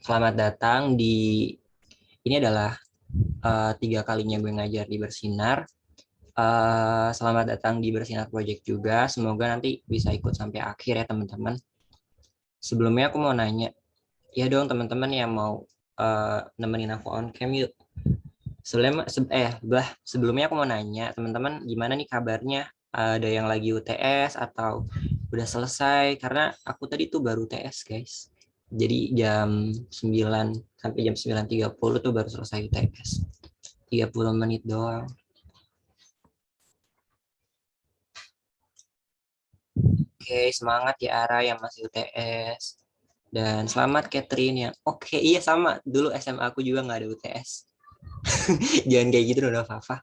Selamat datang di ini adalah tiga kalinya gue ngajar di Bersinar. Selamat datang di Bersinar Project juga. Semoga nanti bisa ikut sampai akhir ya teman-teman. Sebelumnya aku mau nanya, ya dong teman-teman yang mau nemenin aku on cam yuk. Sebelumnya aku mau nanya teman-teman gimana nih kabarnya? Ada yang lagi UTS atau udah selesai? Karena aku tadi tuh baru UTS guys. Jadi jam 9 sampai jam 9.30 tuh baru selesai UTS. 30 menit doang. Oke, semangat ya Ara yang masih UTS. Dan selamat Catherine yang oke, iya sama. Dulu SMA aku juga nggak ada UTS. Jangan kayak gitu dong, Fafa.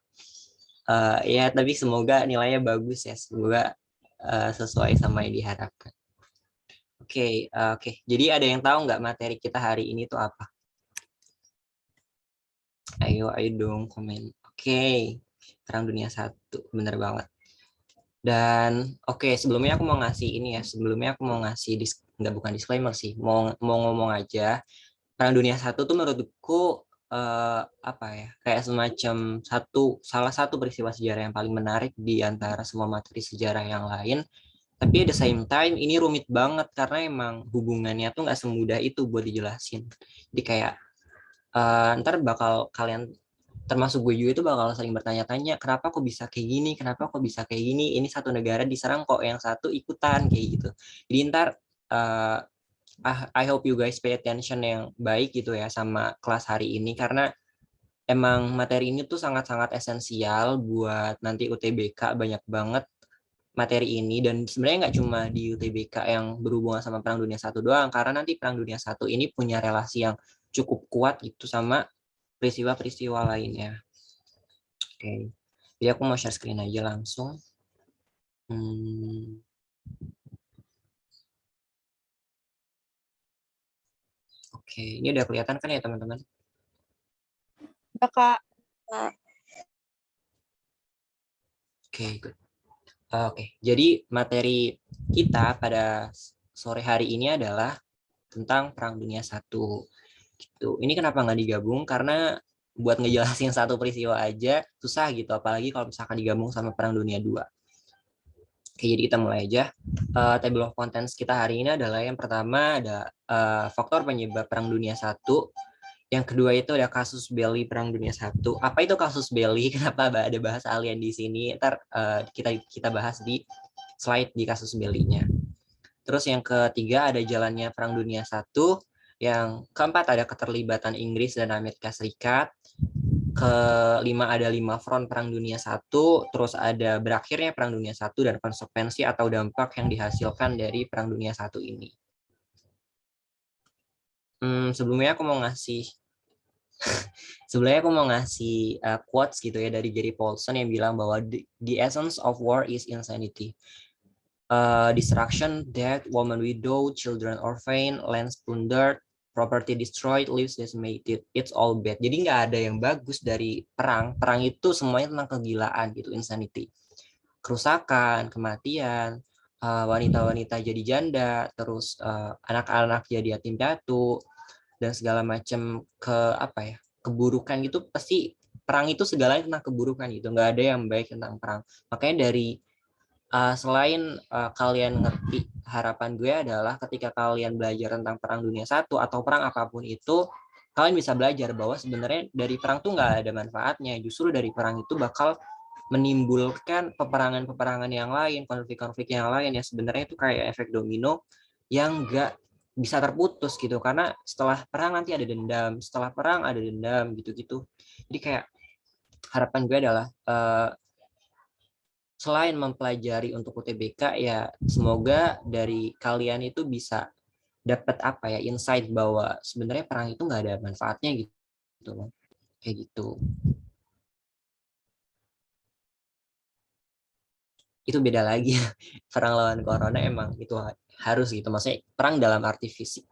Ya, tapi semoga nilainya bagus ya. Semoga sesuai sama yang diharapkan. Oke. Jadi ada yang tahu nggak materi kita hari ini tuh apa? Ayo dong komen. Perang Dunia Satu, bener banget. Dan sebelumnya aku mau ngasih ini ya. Sebelumnya aku mau ngasih nggak bukan disclaimer sih. Mau ngomong aja. Perang Dunia Satu tuh menurutku apa ya? Kayak semacam salah satu peristiwa sejarah yang paling menarik di antara semua materi sejarah yang lain. Tapi at the same time ini rumit banget karena emang hubungannya tuh nggak semudah itu buat dijelasin. Jadi kayak ntar bakal kalian termasuk gue juga itu bakal sering bertanya-tanya kenapa kok bisa kayak gini, kenapa kok bisa kayak gini, ini satu negara diserang kok yang satu ikutan kayak gitu. Jadi ntar uh, I hope you guys pay attention yang baik gitu ya sama kelas hari ini karena emang materi ini tuh sangat-sangat esensial buat nanti UTBK. Banyak banget materi ini dan sebenarnya nggak cuma di UTBK yang berhubungan sama Perang Dunia Satu doang karena nanti Perang Dunia Satu ini punya relasi yang cukup kuat gitu sama peristiwa-peristiwa lainnya. Jadi aku mau share screen aja langsung. Hmm, ini udah kelihatan kan ya teman-teman? Ya, Kak. Nah, Good. Jadi materi kita pada sore hari ini adalah tentang Perang Dunia Satu. Gitu. Ini kenapa nggak digabung? Karena buat ngejelasin satu peristiwa aja susah gitu, apalagi kalau misalkan digabung sama Perang Dunia Dua. Jadi kita mulai aja. Table of contents kita hari ini adalah yang pertama ada faktor penyebab Perang Dunia Satu. Yang kedua itu ada kasus Belly Perang Dunia Satu. Apa itu kasus Belly? Kenapa ada bahasa alien di sini? Ntar kita bahas di slide di kasus Belly-nya. Terus yang ketiga ada jalannya Perang Dunia Satu. Yang keempat ada keterlibatan Inggris dan Amerika Serikat. Kelima ada 5 front Perang Dunia Satu. Terus ada berakhirnya Perang Dunia Satu dan konsekuensi atau dampak yang dihasilkan dari Perang Dunia Satu ini. Sebelumnya aku mau ngasih quotes gitu ya dari Gary Paulson yang bilang bahwa the essence of war is insanity. Destruction, death, woman widow, children orphan, lands plundered, property destroyed, lives decimated. It's all bad. Jadi nggak ada yang bagus dari perang. Perang itu semuanya tentang kegilaan gitu, insanity. Kerusakan, kematian, wanita-wanita jadi janda, terus anak-anak jadi yatim piatu, dan segala macam keburukan gitu. Pasti perang itu segalanya tentang keburukan gitu, nggak ada yang baik tentang perang. Makanya dari selain kalian ngerti, harapan gue adalah ketika kalian belajar tentang Perang Dunia Satu atau perang apapun itu, kalian bisa belajar bahwa sebenarnya dari perang tuh nggak ada manfaatnya. Justru dari perang itu bakal menimbulkan peperangan-peperangan yang lain, konflik-konflik yang lain yang sebenarnya itu kayak efek domino yang nggak bisa terputus gitu. Karena setelah perang nanti ada dendam, setelah perang ada dendam gitu-gitu. Jadi kayak harapan gue adalah selain mempelajari untuk UTBK ya semoga dari kalian itu bisa dapat insight bahwa sebenarnya perang itu nggak ada manfaatnya gitu loh, kayak gitu. Itu beda lagi. Perang lawan corona emang itu harus gitu, maksudnya perang dalam arti fisik.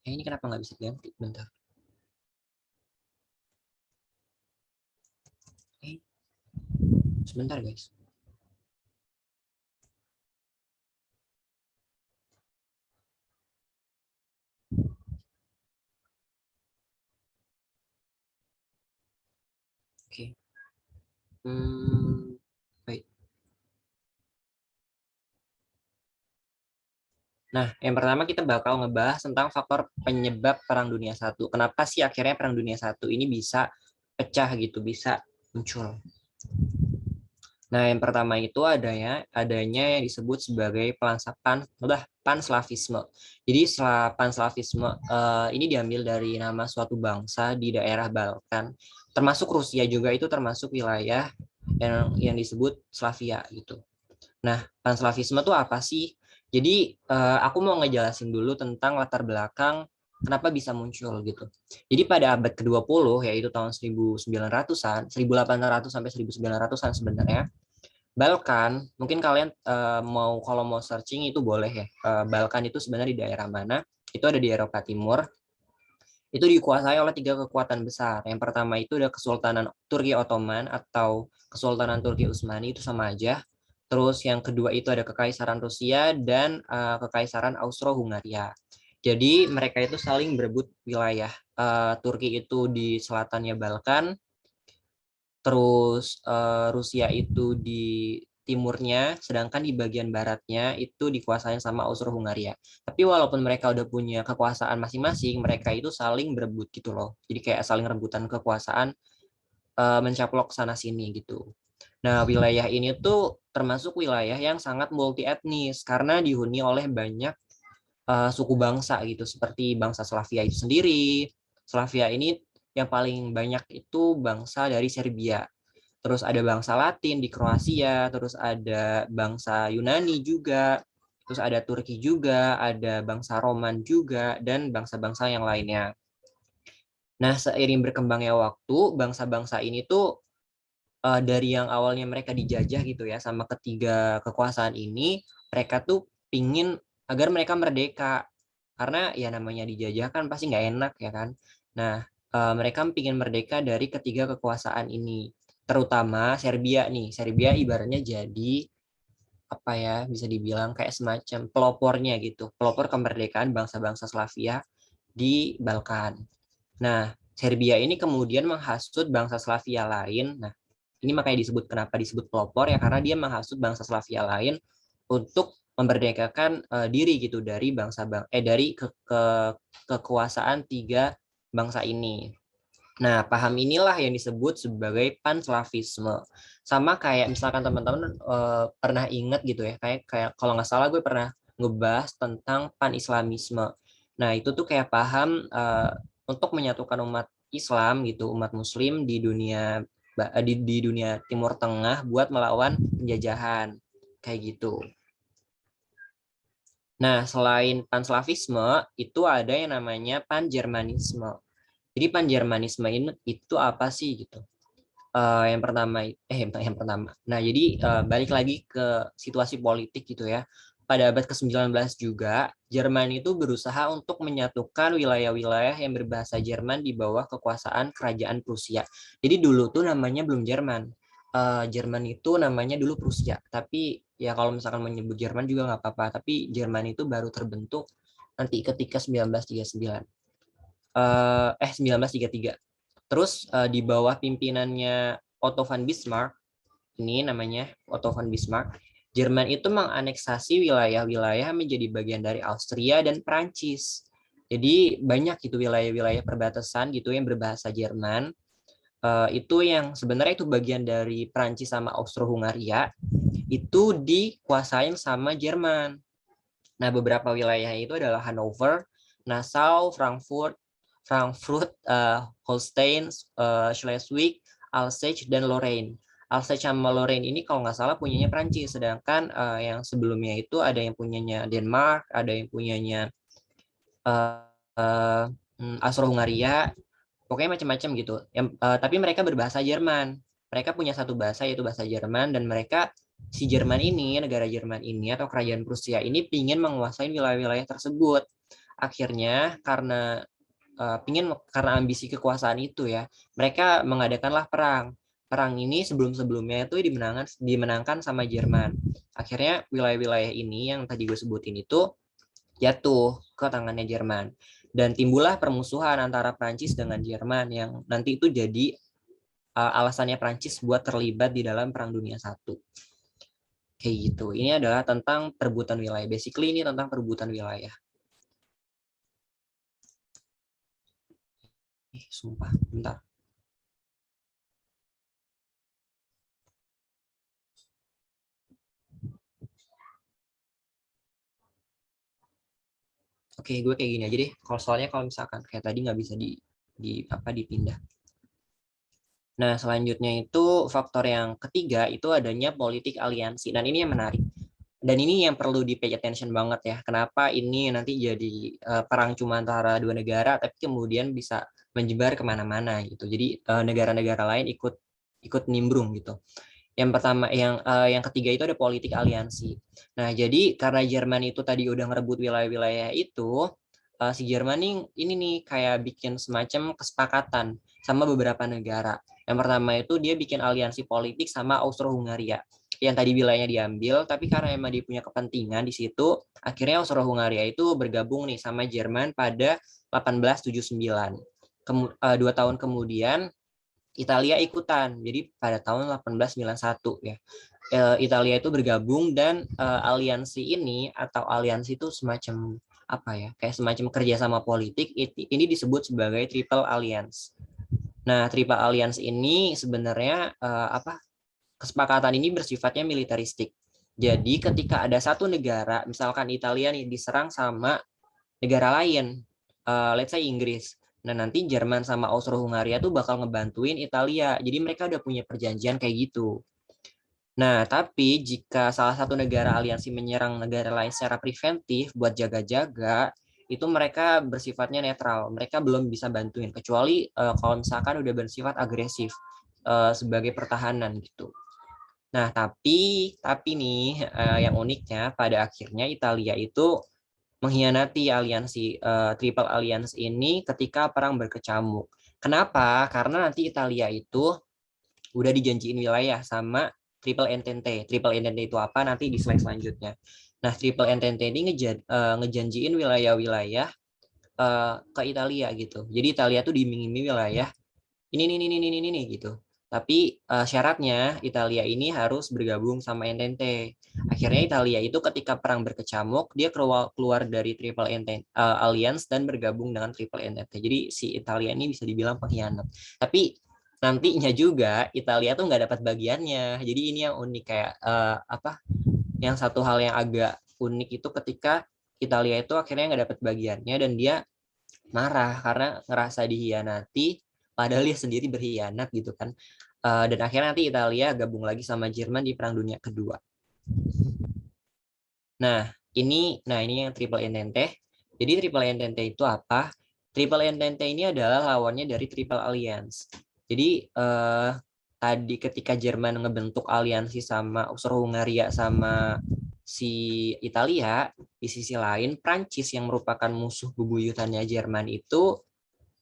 Ini kenapa nggak bisa ganti, bentar. Sebentar guys. Oke. Baik. Nah, yang pertama kita bakal ngebahas tentang faktor penyebab Perang Dunia I. Kenapa sih akhirnya Perang Dunia I ini bisa pecah gitu, bisa muncul. Nah, yang pertama itu adanya yang disebut sebagai panslavisme. Jadi panslavisme ini diambil dari nama suatu bangsa di daerah Balkan, termasuk Rusia juga, itu termasuk wilayah yang disebut Slavia gitu. Nah, panslavisme itu apa sih? Jadi aku mau ngejelasin dulu tentang latar belakang kenapa bisa muncul gitu. Jadi pada abad ke-20, yaitu tahun 1900-an, 1800 sampai 1900-an sebenarnya, Balkan, mungkin kalian kalau mau searching itu boleh ya. Balkan itu sebenarnya di daerah mana? Itu ada di Eropa Timur. Itu dikuasai oleh 3 kekuatan besar. Yang pertama itu ada Kesultanan Turki Ottoman atau Kesultanan Turki Utsmani, itu sama aja. Terus yang kedua itu ada Kekaisaran Rusia dan Kekaisaran Austro-Hungaria. Jadi mereka itu saling berebut wilayah. Turki itu di selatannya Balkan, terus Rusia itu di timurnya, sedangkan di bagian baratnya itu dikuasai sama Austro-Hungaria. Tapi walaupun mereka udah punya kekuasaan masing-masing, mereka itu saling berebut gitu loh. Jadi kayak saling rebutan kekuasaan, mencaplok sana sini gitu. Nah, wilayah ini tuh termasuk wilayah yang sangat multi etnis karena dihuni oleh banyak suku bangsa gitu, seperti bangsa Slavia itu sendiri. Slavia ini yang paling banyak itu bangsa dari Serbia. Terus ada bangsa Latin di Kroasia, terus ada bangsa Yunani juga, terus ada Turki juga, ada bangsa Roman juga, dan bangsa-bangsa yang lainnya. Nah, seiring berkembangnya waktu, bangsa-bangsa ini tuh dari yang awalnya mereka dijajah gitu ya sama ketiga kekuasaan ini, mereka tuh pingin agar mereka merdeka. Karena ya namanya dijajah kan pasti nggak enak ya kan. Nah, mereka pingin merdeka dari ketiga kekuasaan ini. Terutama Serbia nih. Serbia ibaratnya jadi apa ya, bisa dibilang kayak semacam pelopornya gitu. Pelopor kemerdekaan bangsa-bangsa Slavia di Balkan. Nah, Serbia ini kemudian menghasut bangsa Slavia lain. Nah, ini makanya kenapa disebut pelopor ya, karena dia menghasut bangsa Slavia lain untuk memerdekakan diri gitu dari dari kekuasaan 3 bangsa ini. Nah, paham inilah yang disebut sebagai panslavisme. Sama kayak misalkan teman-teman pernah ingat gitu ya, kayak kalau nggak salah gue pernah ngebahas tentang panislamisme. Nah, itu tuh kayak paham untuk menyatukan umat Islam gitu, umat Muslim di dunia di dunia Timur Tengah buat melawan penjajahan kayak gitu. Nah, selain panslavisme itu ada yang namanya panjermanisme. Jadi panjermanisme ini itu apa sih gitu? Yang pertama, yang pertama. Nah, jadi balik lagi ke situasi politik gitu ya. Pada abad ke-19 juga, Jerman itu berusaha untuk menyatukan wilayah-wilayah yang berbahasa Jerman di bawah kekuasaan kerajaan Prusia. Jadi dulu tuh namanya belum Jerman. Jerman itu namanya dulu Prusia. Tapi ya kalau misalkan menyebut Jerman juga nggak apa-apa. Tapi Jerman itu baru terbentuk nanti ketika 1939. 1933. Terus di bawah pimpinannya Otto von Bismarck, ini namanya Otto von Bismarck, Jerman itu menganeksasi wilayah-wilayah menjadi bagian dari Austria dan Prancis. Jadi banyak itu wilayah-wilayah perbatasan gitu yang berbahasa Jerman. Itu yang sebenarnya itu bagian dari Prancis sama Austro-Hungaria, itu dikuasain sama Jerman. Nah, beberapa wilayah itu adalah Hanover, Nassau, Frankfurt, Holstein, Schleswig, Alsace, dan Lorraine. Alsace sama Lorraine ini kalau nggak salah punyanya Prancis, sedangkan yang sebelumnya itu ada yang punyanya Denmark, ada yang punyanya Austro-Hungaria, pokoknya macam-macam gitu. Tapi mereka berbahasa Jerman. Mereka punya satu bahasa yaitu bahasa Jerman, dan si Jerman ini, negara Jerman ini atau kerajaan Prusia ini ingin menguasai wilayah-wilayah tersebut. Akhirnya karena ambisi kekuasaan itu ya, mereka mengadakanlah perang. Perang ini sebelum-sebelumnya itu dimenangkan sama Jerman. Akhirnya wilayah-wilayah ini yang tadi gue sebutin itu jatuh ke tangannya Jerman. Dan timbullah permusuhan antara Prancis dengan Jerman yang nanti itu jadi alasannya Prancis buat terlibat di dalam Perang Dunia I. Kayak gitu. Ini adalah tentang perebutan wilayah. Basically ini tentang perebutan wilayah. Sumpah, bentar. Oke, gue kayak gini aja deh. Soalnya kalau misalkan kayak tadi nggak bisa dipindah. Nah, selanjutnya itu faktor yang ketiga itu adanya politik aliansi. Dan ini yang menarik. Dan ini yang perlu di pay attention banget ya. Kenapa ini nanti jadi perang cuma antara dua negara, tapi kemudian bisa menyebar kemana-mana gitu. Jadi negara-negara lain ikut nimbrung gitu. Yang pertama, yang ketiga itu ada politik aliansi. Nah, jadi karena Jerman itu tadi udah ngerebut wilayah-wilayah itu, si Jerman ini nih kayak bikin semacam kesepakatan sama beberapa negara. Yang pertama itu dia bikin aliansi politik sama Austro-Hungaria. Yang tadi wilayahnya diambil, tapi karena emang dia punya kepentingan di situ, akhirnya Austro-Hungaria itu bergabung nih sama Jerman pada 1879. 2 tahun kemudian Italia ikutan. Jadi pada tahun 1891 ya. Italia itu bergabung dan aliansi ini atau aliansi itu semacam apa ya? Kayak semacam kerjasama politik ini disebut sebagai Triple Alliance. Nah, Triple Alliance ini sebenarnya kesepakatan ini bersifatnya militeristik. Jadi ketika ada satu negara, misalkan Italia nih diserang sama negara lain, let's say Inggris. Nah, nanti Jerman sama Austro-Hungaria tuh bakal ngebantuin Italia. Jadi mereka udah punya perjanjian kayak gitu. Nah, tapi jika salah satu negara aliansi menyerang negara lain secara preventif buat jaga-jaga, itu mereka bersifatnya netral. Mereka belum bisa bantuin, kecuali kalau misalkan udah bersifat agresif sebagai pertahanan gitu. Nah, tapi nih yang uniknya pada akhirnya Italia itu mengkhianati aliansi Triple Alliance ini ketika perang berkecamuk. Kenapa? Karena nanti Italia itu udah dijanjiin wilayah sama Triple Entente. Triple Entente itu apa? Nanti di slide selanjutnya. Nah, Triple Entente ini ngejanjiin wilayah-wilayah ke Italia gitu. Jadi Italia tuh diiming-iming wilayah ini gitu. Tapi syaratnya Italia ini harus bergabung sama Entente. Akhirnya Italia itu ketika perang berkecamuk, dia keluar dari Triple Entente Alliance dan bergabung dengan Triple Entente. Jadi si Italia ini bisa dibilang pengkhianat. Tapi nantinya juga Italia tuh nggak dapat bagiannya. Jadi ini yang unik kayak Yang satu hal yang agak unik itu ketika Italia itu akhirnya nggak dapat bagiannya dan dia marah karena ngerasa dihianati padahal dia sendiri berkhianat gitu kan. Dan akhirnya nanti Italia gabung lagi sama Jerman di Perang Dunia Kedua. Nah, ini yang Triple Entente. Jadi Triple Entente itu apa? Triple Entente ini adalah lawannya dari Triple Alliance. Jadi tadi ketika Jerman ngebentuk aliansi sama Austro-Hungaria sama si Italia, di sisi lain Prancis yang merupakan musuh bebuyutannya Jerman itu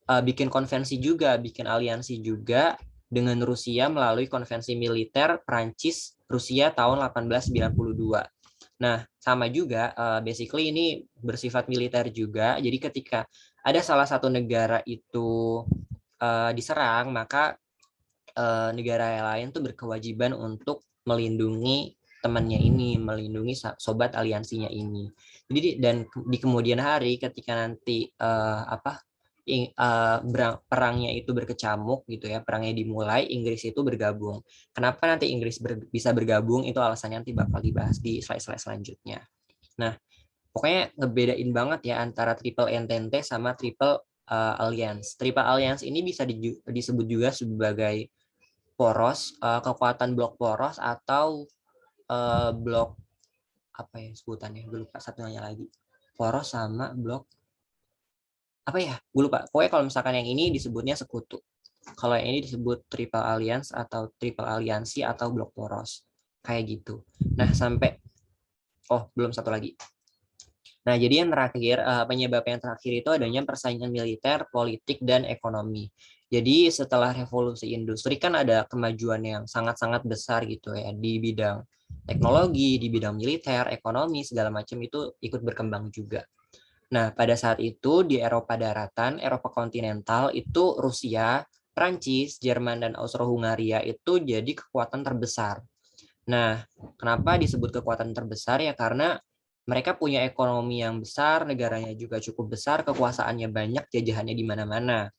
bikin konvensi juga, bikin aliansi juga dengan Rusia melalui konvensi militer Prancis Rusia tahun 1892. Nah, sama juga, basically ini bersifat militer juga. Jadi ketika ada salah satu negara itu diserang, maka negara lain tuh berkewajiban untuk melindungi temannya ini, melindungi sobat aliansinya ini. Jadi dan di kemudian hari ketika nanti perangnya itu berkecamuk gitu ya, perangnya dimulai, Inggris itu bergabung. Kenapa nanti Inggris bisa bergabung itu alasannya nanti bakal dibahas di slide-slide selanjutnya. Nah, pokoknya ngebedain banget ya antara Triple Entente sama Triple Alliance. Triple Alliance ini bisa disebut juga sebagai poros, kekuatan blok poros atau blok apa ya sebutannya, gue lupa satunya lagi. Poros sama blok apa ya, gue lupa. Pokoknya kalau misalkan yang ini disebutnya sekutu. Kalau yang ini disebut Triple Alliance atau Triple Aliansi atau blok poros. Kayak gitu. Nah, belum satu lagi. Nah, jadi yang terakhir, penyebab yang terakhir itu adanya persaingan militer, politik, dan ekonomi. Jadi setelah revolusi industri kan ada kemajuan yang sangat-sangat besar gitu ya di bidang teknologi, di bidang militer, ekonomi, segala macam itu ikut berkembang juga. Nah, pada saat itu di Eropa daratan, Eropa kontinental itu Rusia Prancis, Jerman, dan Austro-Hungaria itu jadi kekuatan terbesar. Nah, kenapa disebut kekuatan terbesar ya? Karena mereka punya ekonomi yang besar, negaranya juga cukup besar, kekuasaannya banyak, jajahannya di mana-mana.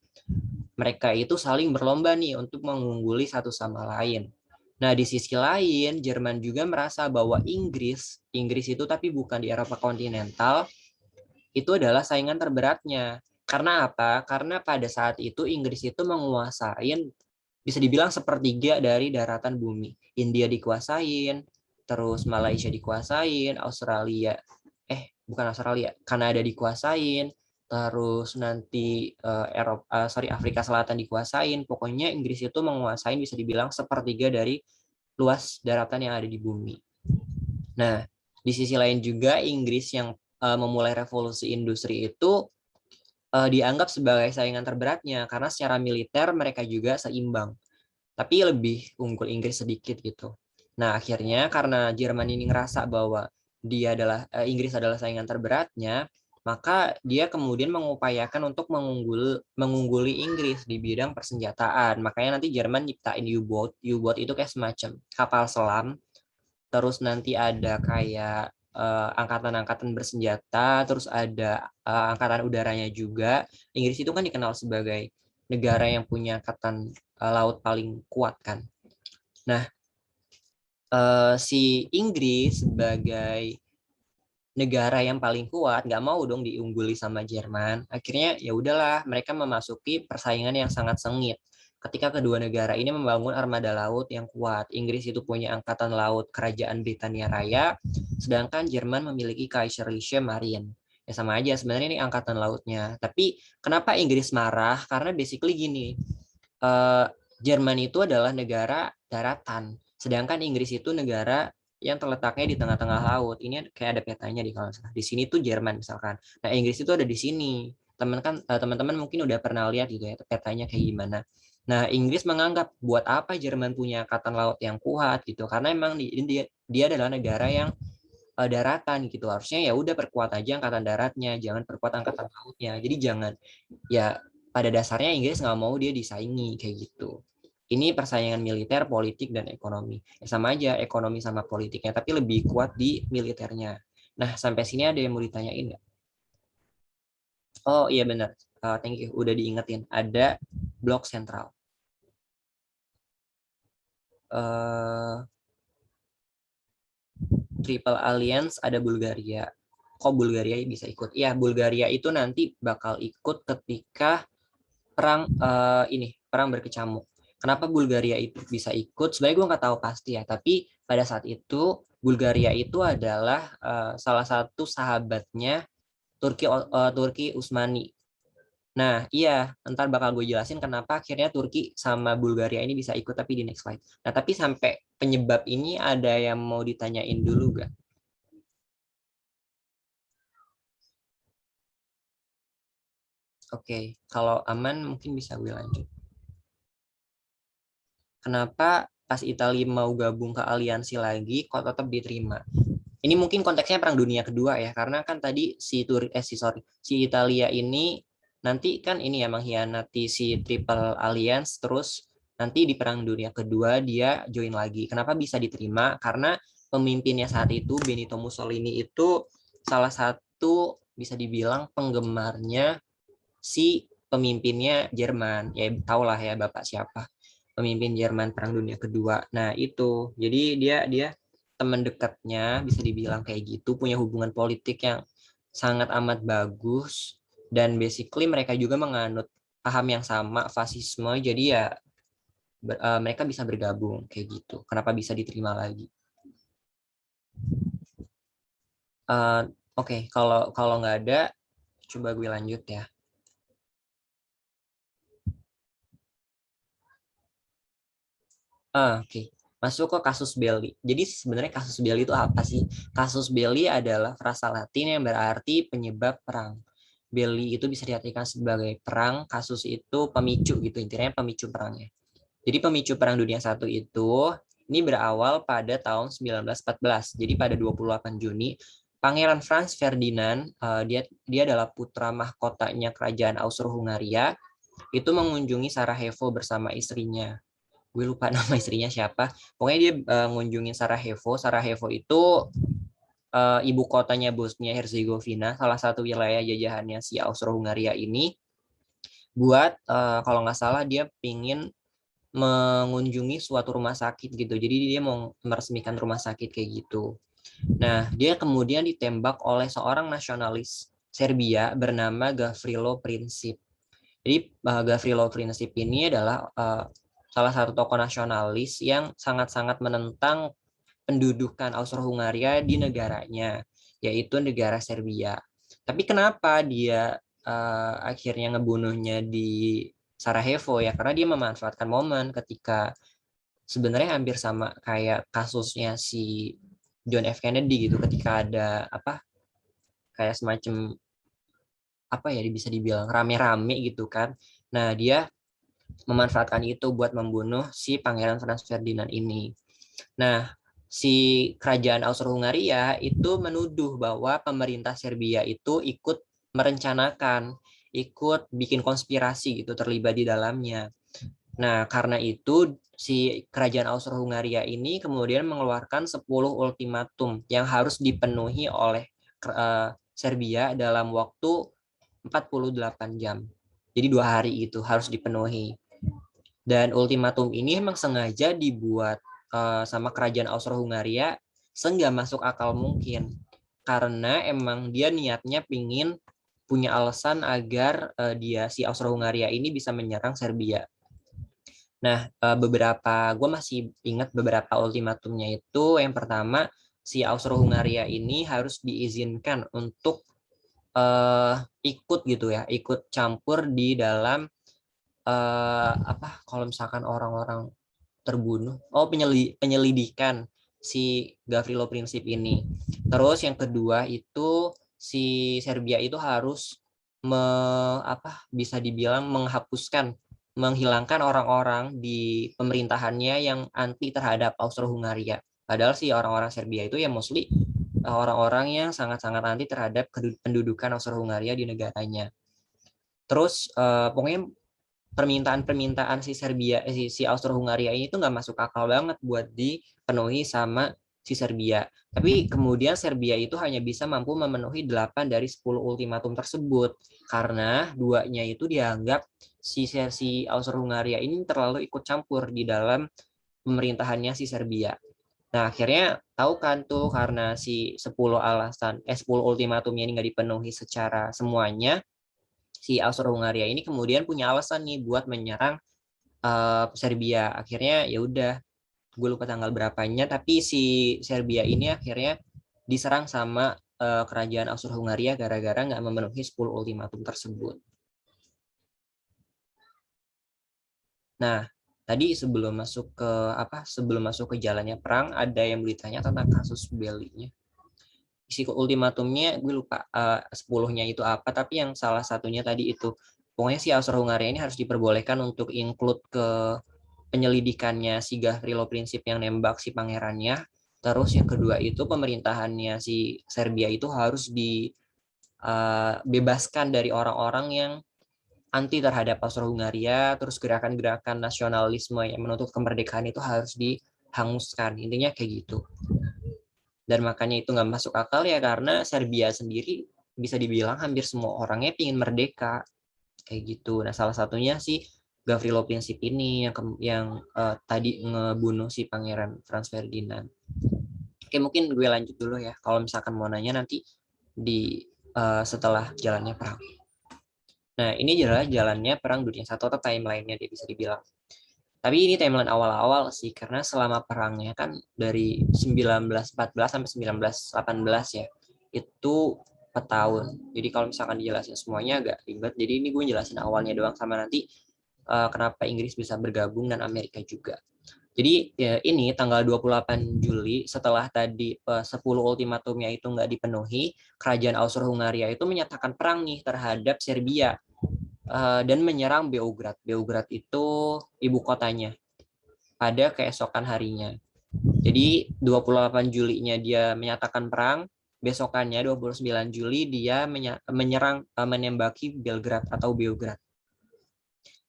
Mereka itu saling berlomba nih untuk mengungguli satu sama lain. Nah, di sisi lain, Jerman juga merasa bahwa Inggris itu tapi bukan di Eropa kontinental, itu adalah saingan terberatnya. Karena apa? Karena pada saat itu Inggris itu menguasai, bisa dibilang sepertiga dari daratan bumi. India dikuasain, terus Malaysia dikuasain, bukan Australia, Kanada dikuasain, terus nanti Afrika Selatan dikuasain. Pokoknya Inggris itu menguasain bisa dibilang sepertiga dari luas daratan yang ada di bumi. Nah, di sisi lain juga Inggris yang memulai revolusi industri itu dianggap sebagai saingan terberatnya karena secara militer mereka juga seimbang, tapi lebih unggul Inggris sedikit gitu. Nah, akhirnya karena Jerman ini ngerasa bahwa Inggris adalah saingan terberatnya, maka dia kemudian mengupayakan untuk mengungguli Inggris di bidang persenjataan. Makanya nanti Jerman nyiptain U-boat. U-boat itu kayak semacam kapal selam. Terus nanti ada kayak angkatan-angkatan bersenjata, terus ada angkatan udaranya juga. Inggris itu kan dikenal sebagai negara yang punya angkatan laut paling kuat kan. Nah, si Inggris sebagai negara yang paling kuat nggak mau dong diungguli sama Jerman. Akhirnya ya udahlah, mereka memasuki persaingan yang sangat sengit. Ketika kedua negara ini membangun armada laut yang kuat, Inggris itu punya angkatan laut Kerajaan Britania Raya, sedangkan Jerman memiliki Kaiserliche Marine. Ya sama aja sebenarnya ini angkatan lautnya. Tapi kenapa Inggris marah? Karena basically gini, Jerman itu adalah negara daratan, sedangkan Inggris itu negara yang terletaknya di tengah-tengah laut. Ini kayak ada petanya di kalau di sini tuh Jerman misalkan. Nah, Inggris itu ada di sini. Teman-teman mungkin udah pernah lihat gitu ya petanya kayak gimana. Nah, Inggris menganggap buat apa Jerman punya angkatan laut yang kuat gitu, karena emang dia adalah negara yang daratan gitu. Harusnya ya udah perkuat aja angkatan daratnya, jangan perkuat angkatan lautnya. Jadi jangan, ya pada dasarnya Inggris nggak mau dia disaingi kayak gitu. Ini persaingan militer, politik, dan ekonomi. Ya, sama aja ekonomi sama politiknya, tapi lebih kuat di militernya. Nah, sampai sini ada yang mau ditanyain nggak? Oh iya benar. Thank you, udah diingetin. Ada blok sentral. Triple Alliance ada Bulgaria. Kok Bulgaria bisa ikut? Ya, Bulgaria itu nanti bakal ikut ketika perang berkecamuk. Kenapa Bulgaria itu bisa ikut? Sebenarnya gue nggak tahu pasti ya, tapi pada saat itu Bulgaria itu adalah salah satu sahabatnya Turki Utsmani. Nah, iya, ntar bakal gue jelasin kenapa akhirnya Turki sama Bulgaria ini bisa ikut, tapi di next slide. Nah, tapi sampai penyebab ini ada yang mau ditanyain dulu gak? Oke, kalau aman mungkin bisa gue lanjut. Kenapa pas Italia mau gabung ke aliansi lagi kok tetap diterima? Ini mungkin konteksnya Perang Dunia Kedua ya, karena kan tadi si Italia ini nanti kan ini ya mengkhianati si Triple Alliance, terus nanti di Perang Dunia Kedua dia join lagi. Kenapa bisa diterima? Karena pemimpinnya saat itu Benito Mussolini itu salah satu bisa dibilang penggemarnya si pemimpinnya Jerman. Ya tahulah ya Bapak siapa, pemimpin Jerman Perang Dunia Kedua. Nah, itu. Jadi dia teman dekatnya bisa dibilang kayak gitu, punya hubungan politik yang sangat amat bagus, dan basically mereka juga menganut paham yang sama, fasisme. Jadi ya mereka bisa bergabung kayak gitu. Kenapa bisa diterima lagi? Oke, kalau kalau nggak ada, coba gue lanjut ya. Oke. Masuk ke kasus belli. Jadi sebenarnya kasus belli itu apa sih? Kasus belli adalah frasa Latin yang berarti penyebab perang. Belli itu bisa diartikan sebagai perang, kasus itu pemicu gitu, intinya pemicu perangnya. Jadi pemicu Perang Dunia I itu ini berawal pada tahun 1914. Jadi pada 28 Juni, Pangeran Franz Ferdinand, dia adalah putra mahkotanya Kerajaan Austro-Hungaria. itu mengunjungi Sarajevo bersama istrinya. Gue lupa nama istrinya siapa. Pokoknya dia ngunjungin Sarajevo. Sarajevo itu ibu kotanya Bosnia Herzegovina, salah satu wilayah jajahannya si Austro-Hungaria ini. Buat kalau nggak salah dia pingin mengunjungi suatu rumah sakit gitu. Jadi dia mau meresmikan rumah sakit kayak gitu. Nah, dia kemudian ditembak oleh seorang nasionalis Serbia bernama Gavrilo Princip. Jadi Gavrilo Princip ini adalah salah satu tokoh nasionalis yang sangat-sangat menentang pendudukan Austro-Hungaria di negaranya, yaitu negara Serbia. Tapi kenapa dia akhirnya ngebunuhnya di Sarajevo ya? Karena dia memanfaatkan momen ketika sebenarnya hampir sama kayak kasusnya si John F. Kennedy gitu, ketika ada apa kayak semacam apa ya bisa dibilang rame-rame gitu kan. Nah, dia memanfaatkan itu buat membunuh si Pangeran Franz Ferdinand ini. Nah, si kerajaan Austro-Hungaria itu menuduh bahwa pemerintah Serbia itu ikut merencanakan, ikut bikin konspirasi gitu, terlibat di dalamnya. Nah, karena itu si kerajaan Austro-Hungaria ini kemudian mengeluarkan 10 ultimatum yang harus dipenuhi oleh Serbia dalam waktu 48 jam. Jadi 2 hari itu harus dipenuhi. Dan ultimatum ini memang sengaja dibuat sama kerajaan Austro-Hungaria seenggak masuk akal mungkin. Karena emang dia niatnya pingin punya alasan agar dia si Austro-Hungaria ini bisa menyerang Serbia. Nah, gue masih ingat beberapa ultimatumnya itu. Yang pertama, si Austro-Hungaria ini harus diizinkan untuk ikut gitu ya, ikut campur di dalam apa kalau misalkan orang-orang terbunuh, penyelidikan si Gavrilo Princip ini. Terus yang kedua itu si Serbia itu harus bisa dibilang menghilangkan orang-orang di pemerintahannya yang anti terhadap Austro-Hungaria. Padahal si orang-orang Serbia itu ya mostly orang-orang yang sangat-sangat anti terhadap pendudukan Austro-Hungaria di negaranya. Terus pokoknya permintaan-permintaan si Serbia, si Austro-Hungaria ini tuh nggak masuk akal banget buat dipenuhi sama si Serbia. Tapi kemudian Serbia itu hanya bisa mampu memenuhi 8 dari 10 ultimatum tersebut. Karena duanya itu dianggap si Austro-Hungaria ini terlalu ikut campur di dalam pemerintahannya si Serbia. Nah, akhirnya tahu kan tuh karena si 10 ultimatumnya ini nggak dipenuhi secara semuanya, si Austro-Hungaria ini kemudian punya alasan nih buat menyerang Serbia. Akhirnya ya udah, gue lupa tanggal berapanya, tapi si Serbia ini akhirnya diserang sama kerajaan Austro-Hungaria gara-gara nggak memenuhi 10 ultimatum tersebut. Nah, tadi sebelum masuk ke jalannya perang, ada yang mau ditanya tentang kasus Belly-nya. Isi ultimatumnya gue lupa 10-nya itu apa, tapi yang salah satunya tadi itu pokoknya si Austro-Hungaria ini harus diperbolehkan untuk include ke penyelidikannya si Gavrilo Princip yang nembak si pangerannya. Terus yang kedua itu pemerintahannya si Serbia itu harus dibebaskan dari orang-orang yang anti terhadap Austro-Hungaria. Terus gerakan-gerakan nasionalisme yang menuntut kemerdekaan itu harus dihanguskan. Intinya kayak gitu. Dan makanya itu nggak masuk akal ya karena Serbia sendiri bisa dibilang hampir semua orangnya ingin merdeka kayak gitu. Nah, salah satunya si Gavrilo Princip ini yang tadi ngebunuh si Pangeran Franz Ferdinand. Oke, mungkin gue lanjut dulu ya. Kalau misalkan mau nanya nanti setelah jalannya perang. Nah, ini adalah jalannya perang dunia satu atau timeline-nya dia bisa dibilang. Tapi ini timeline awal-awal sih, karena selama perangnya kan dari 1914 sampai 1918 ya, itu 4 tahun. Jadi kalau misalkan dijelasin semuanya agak ribet, jadi ini gue jelasin awalnya doang sama nanti kenapa Inggris bisa bergabung dan Amerika juga. Jadi ya, ini tanggal 28 Juli setelah tadi 10 ultimatumnya itu nggak dipenuhi, kerajaan Austro-Hungaria itu menyatakan perang nih terhadap Serbia. Dan menyerang Beograd. Beograd itu ibu kotanya pada keesokan harinya. Jadi 28 Julinya dia menyatakan perang, besokannya 29 Juli dia menembaki Belgrad atau Beograd.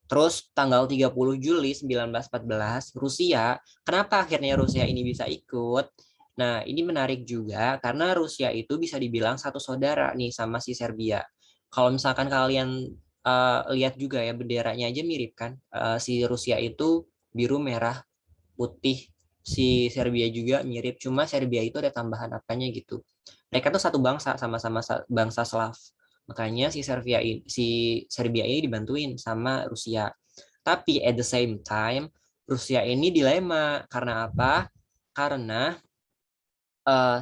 Terus tanggal 30 Juli 1914, Rusia, kenapa akhirnya Rusia ini bisa ikut? Nah, ini menarik juga karena Rusia itu bisa dibilang satu saudara nih sama si Serbia. Kalau misalkan kalian lihat juga ya benderanya aja mirip kan. Si Rusia itu biru, merah, putih. Si Serbia juga mirip, cuma Serbia itu ada tambahan apanya gitu. Mereka tuh satu bangsa, sama-sama bangsa Slav. Makanya si Serbia ini dibantuin sama Rusia. Tapi at the same time, Rusia ini dilema karena apa? Karena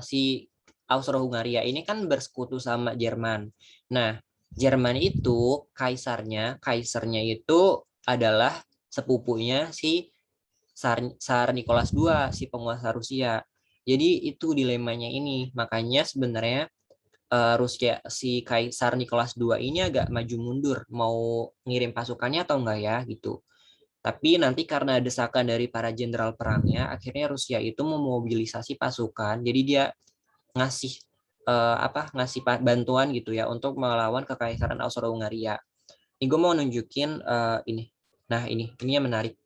si Austro-Hungaria ini kan bersekutu sama Jerman. Nah, Jerman itu kaisarnya itu adalah sepupunya si Tsar Nicholas II, si penguasa Rusia. Jadi itu dilemanya ini. Makanya sebenarnya Rusia si Kaisar Nicholas II ini agak maju mundur, mau ngirim pasukannya atau enggak ya gitu. Tapi nanti karena desakan dari para jenderal perangnya, akhirnya Rusia itu memobilisasi pasukan. Jadi dia ngasih ngasih bantuan gitu ya untuk melawan kekaisaran Austro-Hungaria. Ini gue mau nunjukin ini. Nah, ini yang menarik.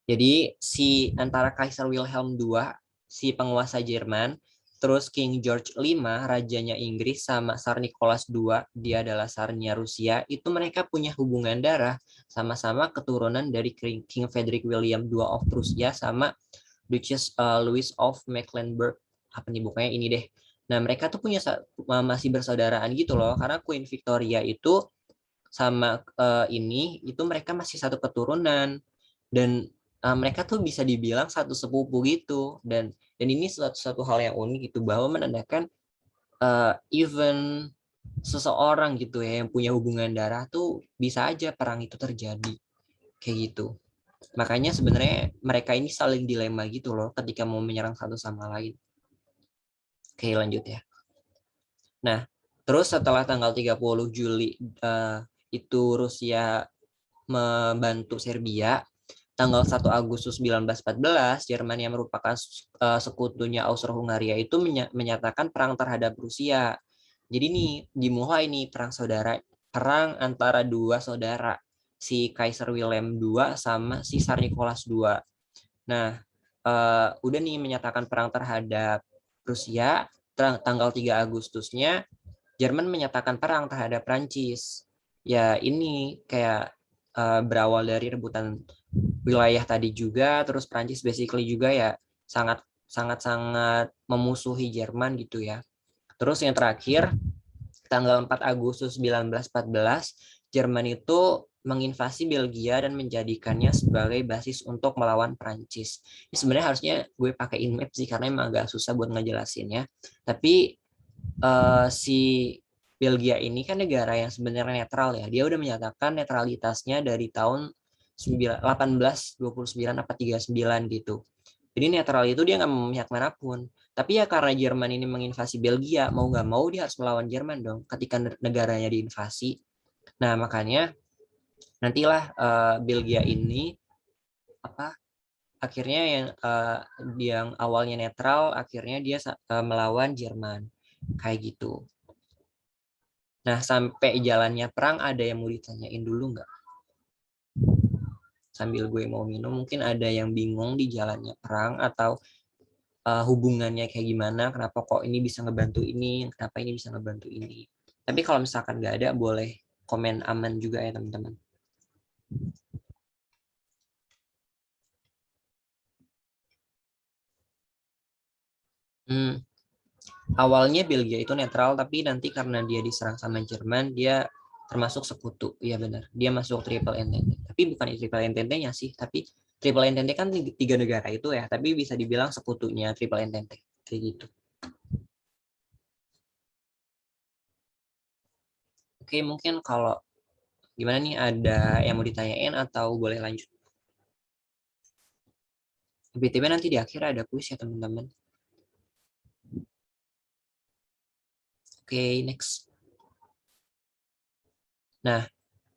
Jadi si antara Kaisar Wilhelm II, si penguasa Jerman, terus King George V, rajanya Inggris, sama Tsar Nicholas II, dia adalah tsarnya Rusia, itu mereka punya hubungan darah, sama-sama keturunan dari King Frederick William II of Prussia sama Duchess Louise of Mecklenburg. Apa nih bukannya ini deh. Nah, mereka tuh punya masih bersaudaraan gitu loh, karena Queen Victoria itu sama ini itu mereka masih satu keturunan, dan mereka tuh bisa dibilang satu sepupu gitu, dan ini suatu hal yang unik gitu bahwa menandakan even seseorang gitu ya yang punya hubungan darah tuh bisa aja perang itu terjadi kayak gitu. Makanya sebenarnya mereka ini saling dilema gitu loh ketika mau menyerang satu sama lain. Oke, lanjut ya. Nah, terus setelah tanggal 30 Juli itu Rusia membantu Serbia, tanggal 1 Agustus 1914, Jerman yang merupakan sekutunya Austro-Hungaria itu menyatakan perang terhadap Rusia. Jadi nih dimulai nih perang antara dua saudara, si Kaisar Wilhelm II sama si Tsar Nicholas II. Nah, udah nih menyatakan perang terhadap Rusia, tanggal 3 Agustusnya Jerman menyatakan perang terhadap Prancis. Ya ini kayak berawal dari rebutan wilayah tadi juga, terus Prancis basically juga ya sangat sangat sangat memusuhi Jerman gitu ya. Terus yang terakhir tanggal 4 Agustus 1914 Jerman itu menginvasi Belgia dan menjadikannya sebagai basis untuk melawan Prancis. Ini sebenarnya harusnya gue pakai map sih karena emang agak susah buat ngejelasinnya. Tapi si Belgia ini kan negara yang sebenarnya netral ya. Dia udah menyatakan netralitasnya dari tahun 1829 apa 39 gitu. Jadi netral itu dia nggak memihak manapun. Tapi ya karena Jerman ini menginvasi Belgia, mau nggak mau dia harus melawan Jerman dong ketika negaranya diinvasi. Nah makanya nantilah Belgia ini akhirnya yang awalnya netral akhirnya dia melawan Jerman kayak gitu. Nah, sampai jalannya perang ada yang mau ditanyain dulu nggak? Sambil gue mau minum, mungkin ada yang bingung di jalannya perang atau hubungannya kayak gimana, kenapa kok ini bisa ngebantu ini, kenapa ini bisa ngebantu ini. Tapi kalau misalkan nggak ada, boleh komen aman juga ya teman-teman. Awalnya Belgia itu netral, tapi nanti karena dia diserang sama Jerman, dia termasuk sekutu. Iya benar, dia masuk Triple Entente. Tapi bukan Triple Entente-nya sih, tapi Triple Entente kan 3 negara itu ya, tapi bisa dibilang sekutunya Triple Entente. Kayak gitu. Oke, mungkin kalau gimana nih, ada yang mau ditanyain atau boleh lanjut? BTW nanti di akhir ada kuis ya teman-teman. Oke, next. Nah,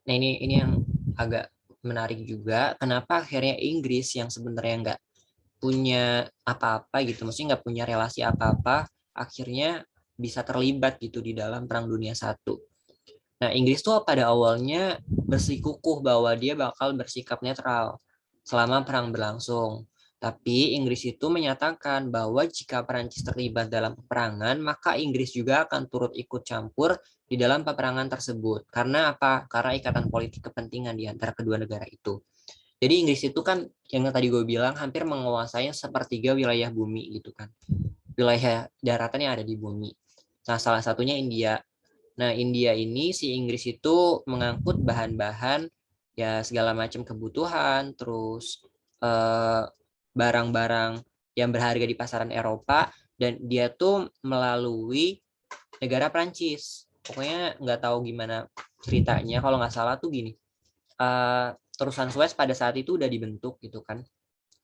ini yang agak menarik juga. Kenapa akhirnya Inggris yang sebenarnya nggak punya apa-apa gitu, maksudnya nggak punya relasi apa-apa, akhirnya bisa terlibat gitu di dalam Perang Dunia I. Nah, Inggris tuh pada awalnya bersikukuh bahwa dia bakal bersikap netral selama perang berlangsung. Tapi Inggris itu menyatakan bahwa jika Perancis terlibat dalam peperangan, maka Inggris juga akan turut ikut campur di dalam peperangan tersebut. Karena apa? Karena ikatan politik kepentingan di antara kedua negara itu. Jadi Inggris itu kan yang tadi gue bilang hampir menguasai sepertiga wilayah bumi gitu kan. Wilayah daratan yang ada di bumi. Nah, salah satunya India. Nah, India ini si Inggris itu mengangkut bahan-bahan ya segala macam kebutuhan, terus eh, barang-barang yang berharga di pasaran Eropa, dan dia tuh melalui negara Prancis. Pokoknya nggak tahu gimana ceritanya. Kalau nggak salah tuh gini, terusan Suez pada saat itu udah dibentuk gitu kan.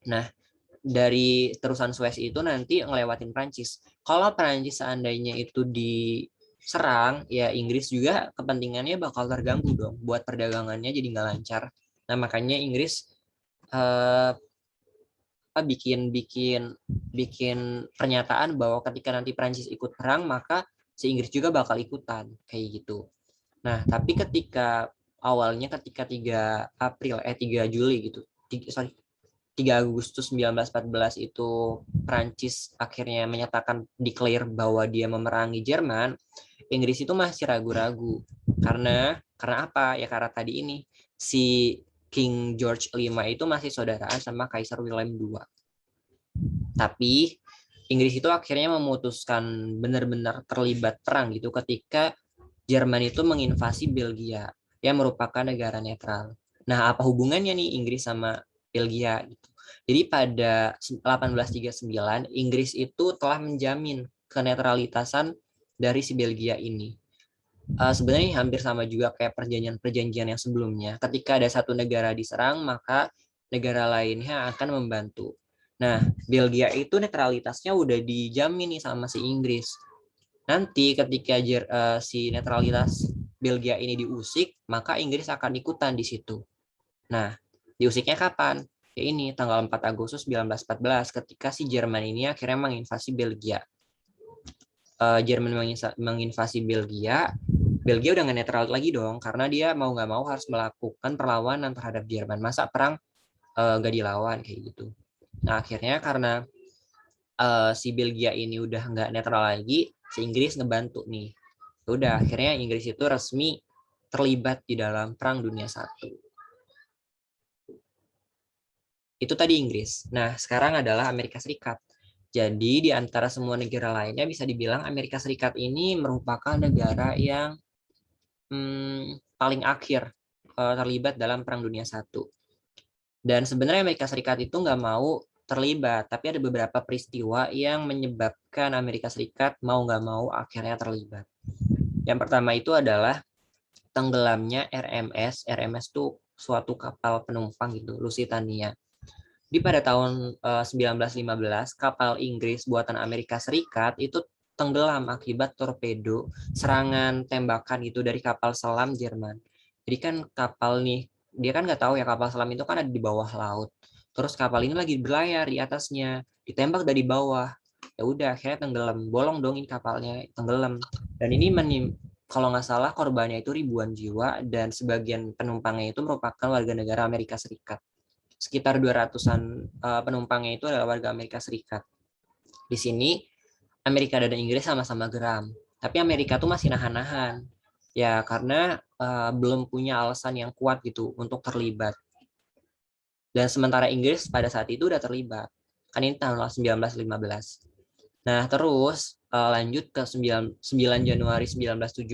Nah, dari terusan Suez itu nanti ngelewatin Prancis. Kalau Prancis seandainya itu diserang, ya Inggris juga kepentingannya bakal terganggu dong. Buat perdagangannya jadi nggak lancar. Nah, makanya Inggris eh, bikin bikin bikin pernyataan bahwa ketika nanti Prancis ikut perang, maka si Inggris juga bakal ikutan kayak gitu. Nah, tapi awalnya ketika 3 Juli gitu. 3 Agustus 1914 itu Prancis akhirnya menyatakan declare bahwa dia memerangi Jerman, Inggris itu masih ragu-ragu. Karena apa? Ya karena tadi ini si King George V itu masih saudaraan sama Kaisar William II. Tapi Inggris itu akhirnya memutuskan benar-benar terlibat perang gitu ketika Jerman itu menginvasi Belgia yang merupakan negara netral. Nah, apa hubungannya nih Inggris sama Belgia gitu. Jadi pada 1839 Inggris itu telah menjamin kenetralitasan dari si Belgia ini. Sebenarnya hampir sama juga kayak perjanjian-perjanjian yang sebelumnya. Ketika ada satu negara diserang, maka negara lainnya akan membantu. Nah, Belgia itu netralitasnya udah dijamin nih sama si Inggris. Nanti ketika si netralitas Belgia ini diusik, maka Inggris akan ikutan di situ. Nah, diusiknya kapan? Ya ini tanggal 4 Agustus 1914 ketika si Jerman ini akhirnya menginvasi Belgia. Jerman menginvasi Belgia, Belgia udah nggak netral lagi dong karena dia mau nggak mau harus melakukan perlawanan terhadap Jerman. Masa perang nggak dilawan kayak gitu. Nah, akhirnya karena si Belgia ini udah nggak netral lagi, si Inggris ngebantu nih. Udah akhirnya Inggris itu resmi terlibat di dalam Perang Dunia I. Itu tadi Inggris. Nah, sekarang adalah Amerika Serikat. Jadi di antara semua negara lainnya bisa dibilang Amerika Serikat ini merupakan negara yang paling akhir terlibat dalam Perang Dunia I. Dan sebenarnya Amerika Serikat itu nggak mau terlibat, tapi ada beberapa peristiwa yang menyebabkan Amerika Serikat mau nggak mau akhirnya terlibat. Yang pertama itu adalah tenggelamnya RMS. RMS itu suatu kapal penumpang gitu, Lusitania. Di pada tahun 1915, kapal Inggris buatan Amerika Serikat itu tenggelam akibat torpedo, serangan tembakan itu dari kapal selam Jerman. Jadi kan kapal nih, dia kan nggak tahu ya kapal selam itu kan ada di bawah laut. Terus kapal ini lagi berlayar di atasnya, ditembak dari bawah. Ya udah, akhirnya tenggelam, bolong dong ini kapalnya, tenggelam. Dan ini kalau nggak salah korbannya itu ribuan jiwa dan sebagian penumpangnya itu merupakan warga negara Amerika Serikat. Sekitar 200-an penumpangnya itu adalah warga Amerika Serikat. Di sini Amerika dan Inggris sama-sama geram, tapi Amerika tuh masih nahan-nahan. Ya karena belum punya alasan yang kuat gitu untuk terlibat. Dan sementara Inggris pada saat itu udah terlibat. Kan ini tahun 1915. Nah, terus lanjut ke 9 Januari 1917,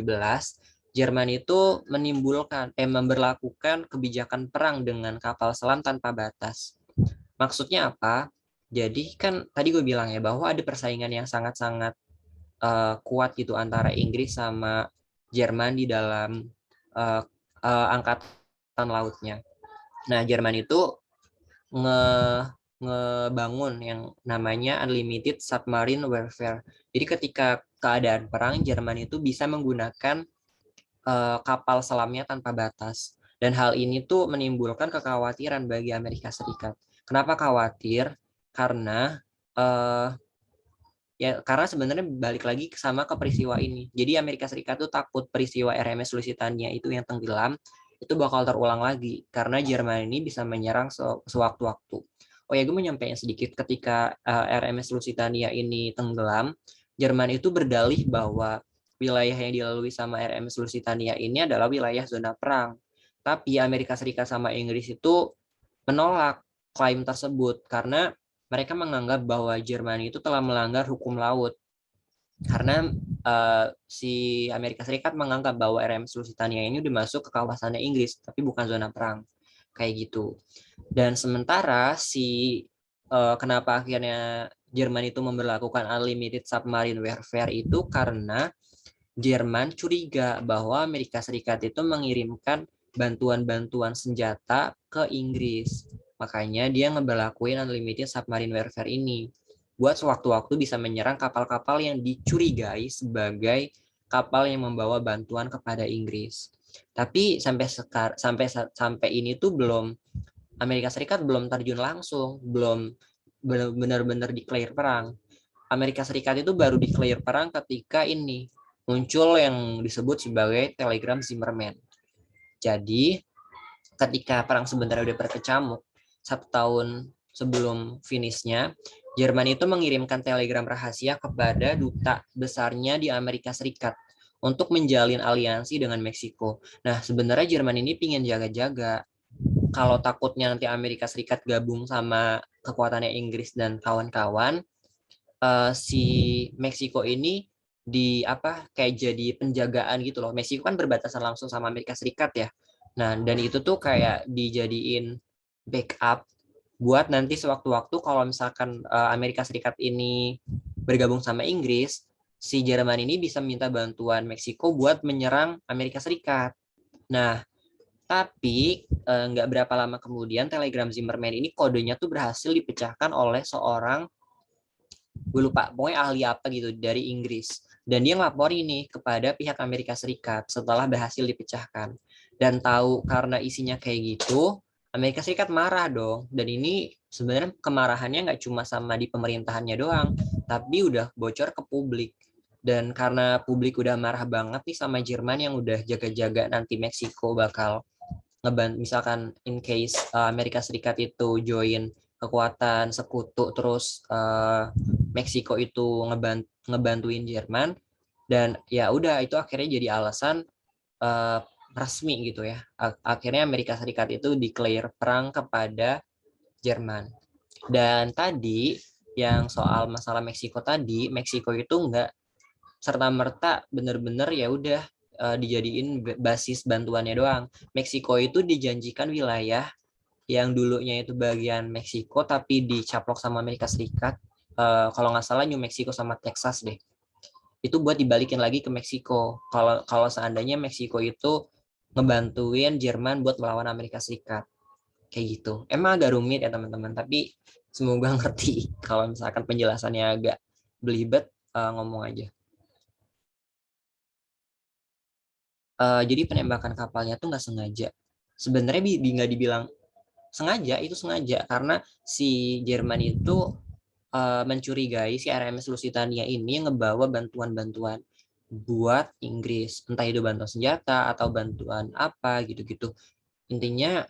Jerman itu memberlakukan kebijakan perang dengan kapal selam tanpa batas. Maksudnya apa? Jadi kan tadi gue bilang ya bahwa ada persaingan yang sangat-sangat kuat gitu antara Inggris sama Jerman di dalam angkatan lautnya. Nah, Jerman itu nge ngebangun yang namanya Unlimited Submarine Warfare. Jadi ketika keadaan perang, Jerman itu bisa menggunakan kapal selamnya tanpa batas. Dan hal ini tuh menimbulkan kekhawatiran bagi Amerika Serikat. Kenapa khawatir? Karena karena sebenarnya balik lagi sama ke peristiwa ini. Jadi Amerika Serikat tuh takut peristiwa RMS Lusitania itu yang tenggelam itu bakal terulang lagi karena Jerman ini bisa menyerang sewaktu-waktu. Oh ya, gue mau nyampein sedikit ketika RMS Lusitania ini tenggelam, Jerman itu berdalih bahwa wilayah yang dilalui sama RMS Lusitania ini adalah wilayah zona perang. Tapi Amerika Serikat sama Inggris itu menolak klaim tersebut karena mereka menganggap bahwa Jerman itu telah melanggar hukum laut karena si Amerika Serikat menganggap bahwa RMS Lusitania ini udah masuk ke kawasannya Inggris tapi bukan zona perang kayak gitu. Dan sementara kenapa akhirnya Jerman itu memberlakukan unlimited submarine warfare itu karena Jerman curiga bahwa Amerika Serikat itu mengirimkan bantuan-bantuan senjata ke Inggris. Makanya dia ngeberlakuin unlimited submarine warfare ini. Buat sewaktu-waktu bisa menyerang kapal-kapal yang dicurigai sebagai kapal yang membawa bantuan kepada Inggris. Tapi sampai ini tuh belum Amerika Serikat belum terjun langsung, belum benar-benar declare perang. Amerika Serikat itu baru declare perang ketika ini muncul yang disebut sebagai telegram Zimmerman. Jadi ketika perang sebenarnya udah berkecamuk, 1 tahun sebelum finishnya, Jerman itu mengirimkan telegram rahasia kepada duta besarnya di Amerika Serikat untuk menjalin aliansi dengan Meksiko. Nah, sebenarnya Jerman ini pingin jaga-jaga. Kalau takutnya nanti Amerika Serikat gabung sama kekuatannya Inggris dan kawan-kawan, si Meksiko ini kayak jadi penjagaan gitu loh. Meksiko kan berbatasan langsung sama Amerika Serikat ya. Nah, dan itu tuh kayak dijadiin backup buat nanti sewaktu-waktu kalau misalkan Amerika Serikat ini bergabung sama Inggris, si Jerman ini bisa minta bantuan Meksiko buat menyerang Amerika Serikat. Nah, tapi nggak berapa lama kemudian telegram Zimmerman ini kodenya tuh berhasil dipecahkan oleh seorang, gue lupa, pokoknya ahli apa gitu dari Inggris. Dan dia ngelaporin nih kepada pihak Amerika Serikat setelah berhasil dipecahkan. Dan tahu karena isinya kayak gitu, Amerika Serikat marah dong. Dan ini sebenarnya kemarahannya nggak cuma sama di pemerintahannya doang, tapi udah bocor ke publik. Dan karena publik udah marah banget nih sama Jerman yang udah jaga-jaga nanti Meksiko bakal ngebantu, misalkan in case Amerika Serikat itu join kekuatan sekutu terus Meksiko itu ngebantuin Jerman, dan ya udah itu akhirnya jadi alasan uh, resmi gitu ya. Akhirnya Amerika Serikat itu declare perang kepada Jerman. Dan tadi yang soal masalah Meksiko tadi, Meksiko itu enggak serta merta bener-bener ya udah dijadiin basis bantuannya doang. Meksiko itu dijanjikan wilayah yang dulunya itu bagian Meksiko tapi dicaplok sama Amerika Serikat. Kalau nggak salah New Mexico sama Texas deh. Itu buat dibalikin lagi ke Meksiko. Kalau kalau seandainya Meksiko itu ngebantuin Jerman buat melawan Amerika Serikat. Kayak gitu. Emang agak rumit ya teman-teman, tapi semoga ngerti. Kalau misalkan penjelasannya agak belibet, ngomong aja. Jadi penembakan kapalnya tuh nggak sengaja. Sebenarnya nggak dibilang sengaja, itu sengaja karena si Jerman itu mencurigai si RMS Lusitania ini ngebawa bantuan-bantuan buat Inggris, entah itu bantuan senjata atau bantuan apa gitu-gitu. Intinya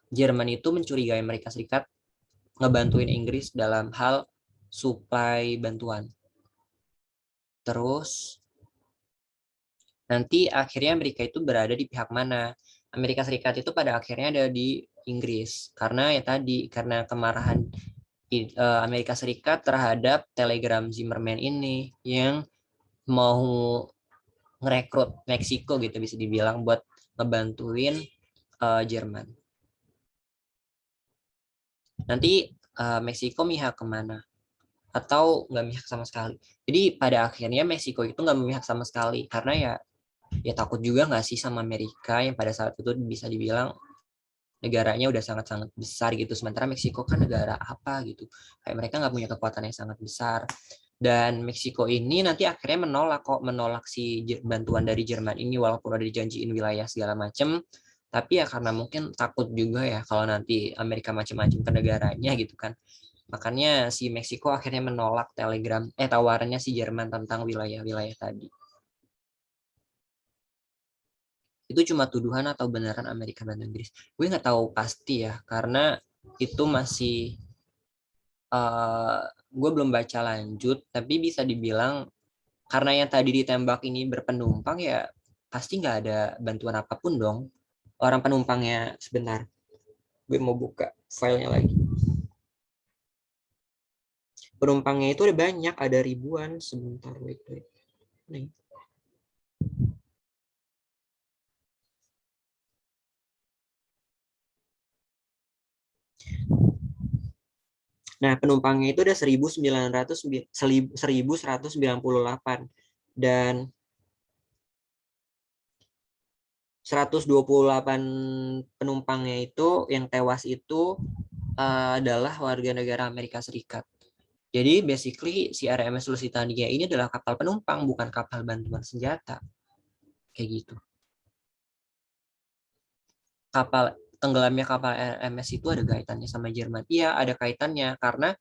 Jerman itu mencurigai Amerika Serikat ngebantuin Inggris dalam hal supply bantuan. Terus nanti akhirnya Amerika itu berada di pihak mana? Amerika Serikat itu pada akhirnya ada di Inggris karena ya tadi karena kemarahan Amerika Serikat terhadap telegram Zimmerman ini yang mau ngerekrut Meksiko gitu bisa dibilang buat ngebantuin Jerman. Nanti Meksiko mihak kemana? Atau nggak mihak sama sekali? Jadi pada akhirnya Meksiko itu nggak memihak sama sekali karena ya takut juga nggak sih sama Amerika yang pada saat itu bisa dibilang negaranya udah sangat-sangat besar gitu. Sementara Meksiko kan negara apa gitu. Kayak mereka nggak punya kekuatan yang sangat besar. Dan Meksiko ini nanti akhirnya menolak si bantuan dari Jerman ini walaupun udah dijanjiin wilayah segala macem. Tapi ya karena mungkin takut juga ya kalau nanti Amerika macam-macam ke negaranya gitu kan. Makanya si Meksiko akhirnya menolak tawarannya si Jerman tentang wilayah-wilayah tadi. itu cuma tuduhan atau beneran Amerika bantu Inggris. Gue nggak tahu pasti ya, karena itu masih gue belum baca lanjut, tapi bisa dibilang karena yang tadi ditembak ini berpenumpang ya pasti nggak ada bantuan apapun dong. Orang penumpangnya, sebentar, gue mau buka filenya lagi. Penumpangnya itu ada banyak, ada ribuan. Sebentar, wait. Nih. Nah, penumpangnya itu ada 1198 dan 128 penumpangnya itu yang tewas itu adalah warga negara Amerika Serikat. Jadi basically si RMS Lusitania ini adalah kapal penumpang, bukan kapal bantuan senjata. Kayak gitu. Tenggelamnya kapal RMS itu ada kaitannya sama Jerman. Iya, ada kaitannya karena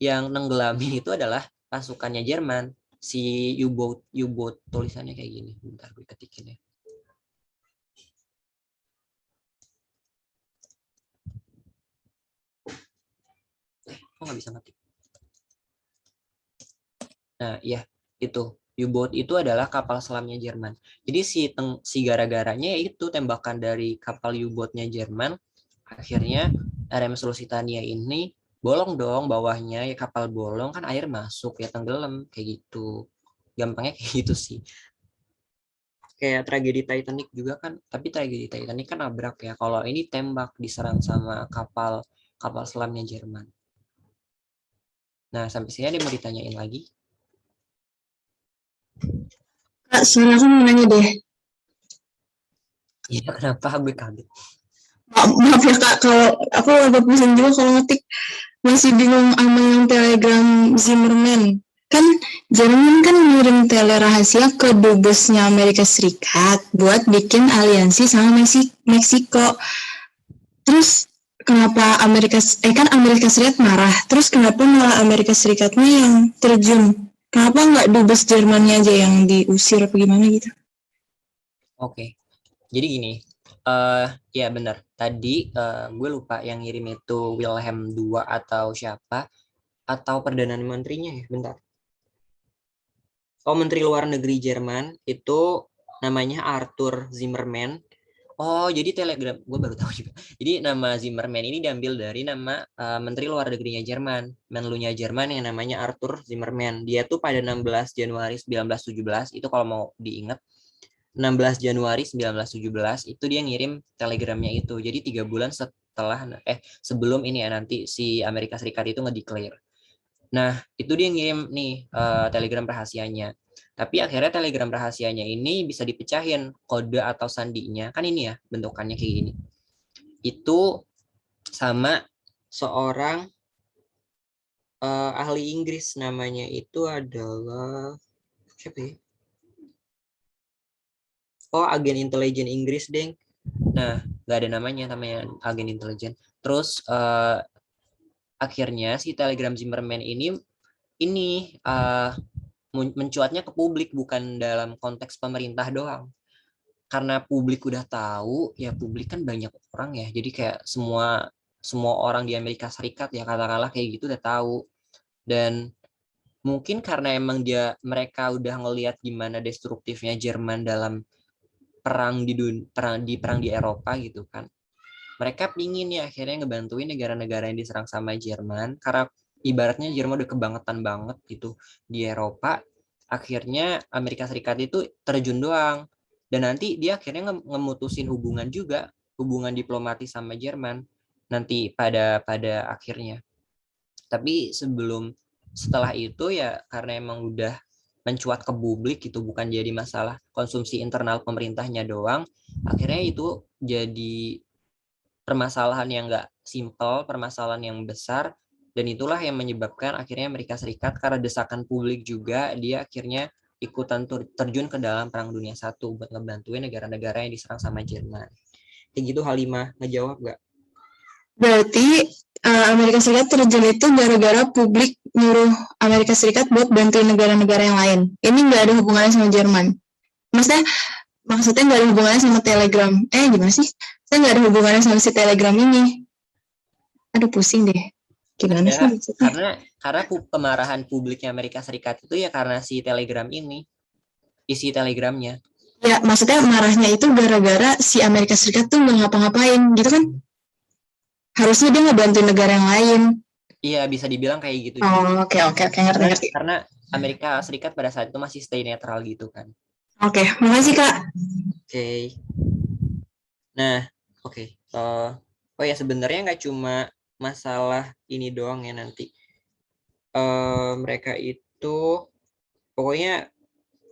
yang nenggelamin itu adalah pasukannya Jerman. Si U-boat tulisannya kayak gini. Bentar gue ketikin ya. Kok nggak bisa ngetik? Nah, iya, itu. U-boat itu adalah kapal selamnya Jerman. Jadi si gara-garanya itu tembakan dari kapal U-boatnya Jerman, akhirnya RMS Lusitania ini bolong dong bawahnya, ya kapal bolong kan air masuk ya tenggelam kayak gitu. Gampangnya kayak gitu sih. Kayak tragedi Titanic juga kan, tapi tragedi Titanic kan nabrak ya. Kalau ini tembak diserang sama kapal selamnya Jerman. Nah, sampai sini ada yang mau ditanyain lagi? Kak, sekarang aku mau nanya deh. Iya, kenapa gue kaget? Maaf ya Kak, kalau aku agak pusing juga kalau ngetik. Masih bingung sama yang telegram Zimmerman. Kan Jerman kan ngirim tele rahasia ke dubesnya Amerika Serikat buat bikin aliansi sama Meksiko. Terus kenapa kan Amerika Serikat marah. Terus kenapa malah Amerika Serikatnya yang terjun? Kenapa nggak dubes Jermannya aja yang diusir apa gimana gitu? Oke. Jadi gini, ya benar. Tadi gue lupa yang ngirim itu Wilhelm II atau siapa, atau Perdana Menterinya ya, bentar. Oh, Menteri Luar Negeri Jerman itu namanya Arthur Zimmermann. Oh, jadi telegram, gue baru tahu juga. Jadi nama Zimmermann ini diambil dari nama Menteri Luar Negerinya Jerman, Menlunya Jerman yang namanya Arthur Zimmermann. Dia tuh pada 16 Januari 1917, itu kalau mau diingat, 16 Januari 1917 itu dia ngirim telegramnya itu. Jadi 3 bulan sebelum ini ya nanti si Amerika Serikat itu ngedeclare. Nah, itu dia ngirim nih telegram rahasianya. Tapi akhirnya telegram rahasianya ini bisa dipecahin kode atau sandinya. Kan ini ya bentukannya kayak gini. Itu sama seorang ahli Inggris, namanya itu adalah siapa ya? Oh, agen intelijen Inggris, deng. Nah, nggak ada namanya agen intelijen. Terus akhirnya si telegram Zimmerman ini mencuatnya ke publik, bukan dalam konteks pemerintah doang. Karena publik udah tahu, ya publik kan banyak orang ya. Jadi kayak semua orang di Amerika Serikat ya katakanlah kayak gitu udah tahu. Dan mungkin karena emang mereka udah ngelihat gimana destruktifnya Jerman dalam perang di Eropa gitu kan. Mereka pingin ya akhirnya ngebantuin negara-negara yang diserang sama Jerman, karena ibaratnya Jerman udah kebangetan banget gitu di Eropa. Akhirnya Amerika Serikat itu terjun doang, dan nanti dia akhirnya ngemutusin hubungan diplomatis sama Jerman nanti pada akhirnya. Tapi setelah itu ya karena emang udah mencuat ke publik itu, bukan jadi masalah konsumsi internal pemerintahnya doang, akhirnya itu jadi permasalahan yang nggak simpel, permasalahan yang besar, dan itulah yang menyebabkan akhirnya Amerika Serikat karena desakan publik juga dia akhirnya ikutan terjun ke dalam Perang Dunia I buat ngebantuin negara-negara yang diserang sama Jerman. Kayak gitu, Halimah, ngejawab nggak? Berarti Amerika Serikat terjun itu gara-gara publik nyuruh Amerika Serikat buat bantuin negara-negara yang lain. Ini nggak ada hubungannya sama Jerman. Maksudnya maksudnya nggak ada hubungannya sama Telegram. Gimana sih? Saya nggak ada hubungannya sama si Telegram ini. Aduh, pusing deh. Gimana sih Ada, maksudnya? karena kemarahan publiknya Amerika Serikat itu ya karena si Telegram ini, isi Telegramnya. Ya, maksudnya marahnya itu gara-gara si Amerika Serikat tuh nggak ngapa-ngapain, gitu kan? Harusnya dia ngebantu negara yang lain. Iya, bisa dibilang kayak gitu juga. Oh, oke, ngerti. Karena Amerika Serikat pada saat itu masih stay netral gitu kan. Oke, makasih Kak. Oke. Nah, oke. Oh ya, sebenarnya nggak cuma masalah ini doang ya nanti. Mereka itu pokoknya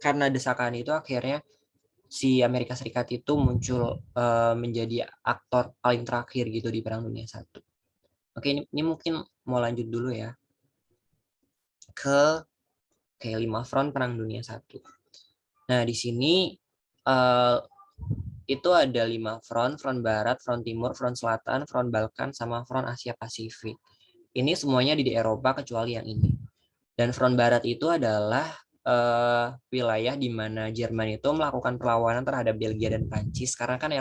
karena desakan itu akhirnya si Amerika Serikat itu muncul menjadi aktor paling terakhir gitu di Perang Dunia Satu. Oke, ini mungkin mau lanjut dulu ya ke kayak 5 front Perang Dunia Satu. Nah, di sini itu ada 5 front, front barat, front timur, front selatan, front Balkan, sama front Asia Pasifik. Ini semuanya di Eropa kecuali yang ini. Dan front barat itu adalah wilayah di mana Jerman itu melakukan perlawanan terhadap Belgia dan Prancis, karena kan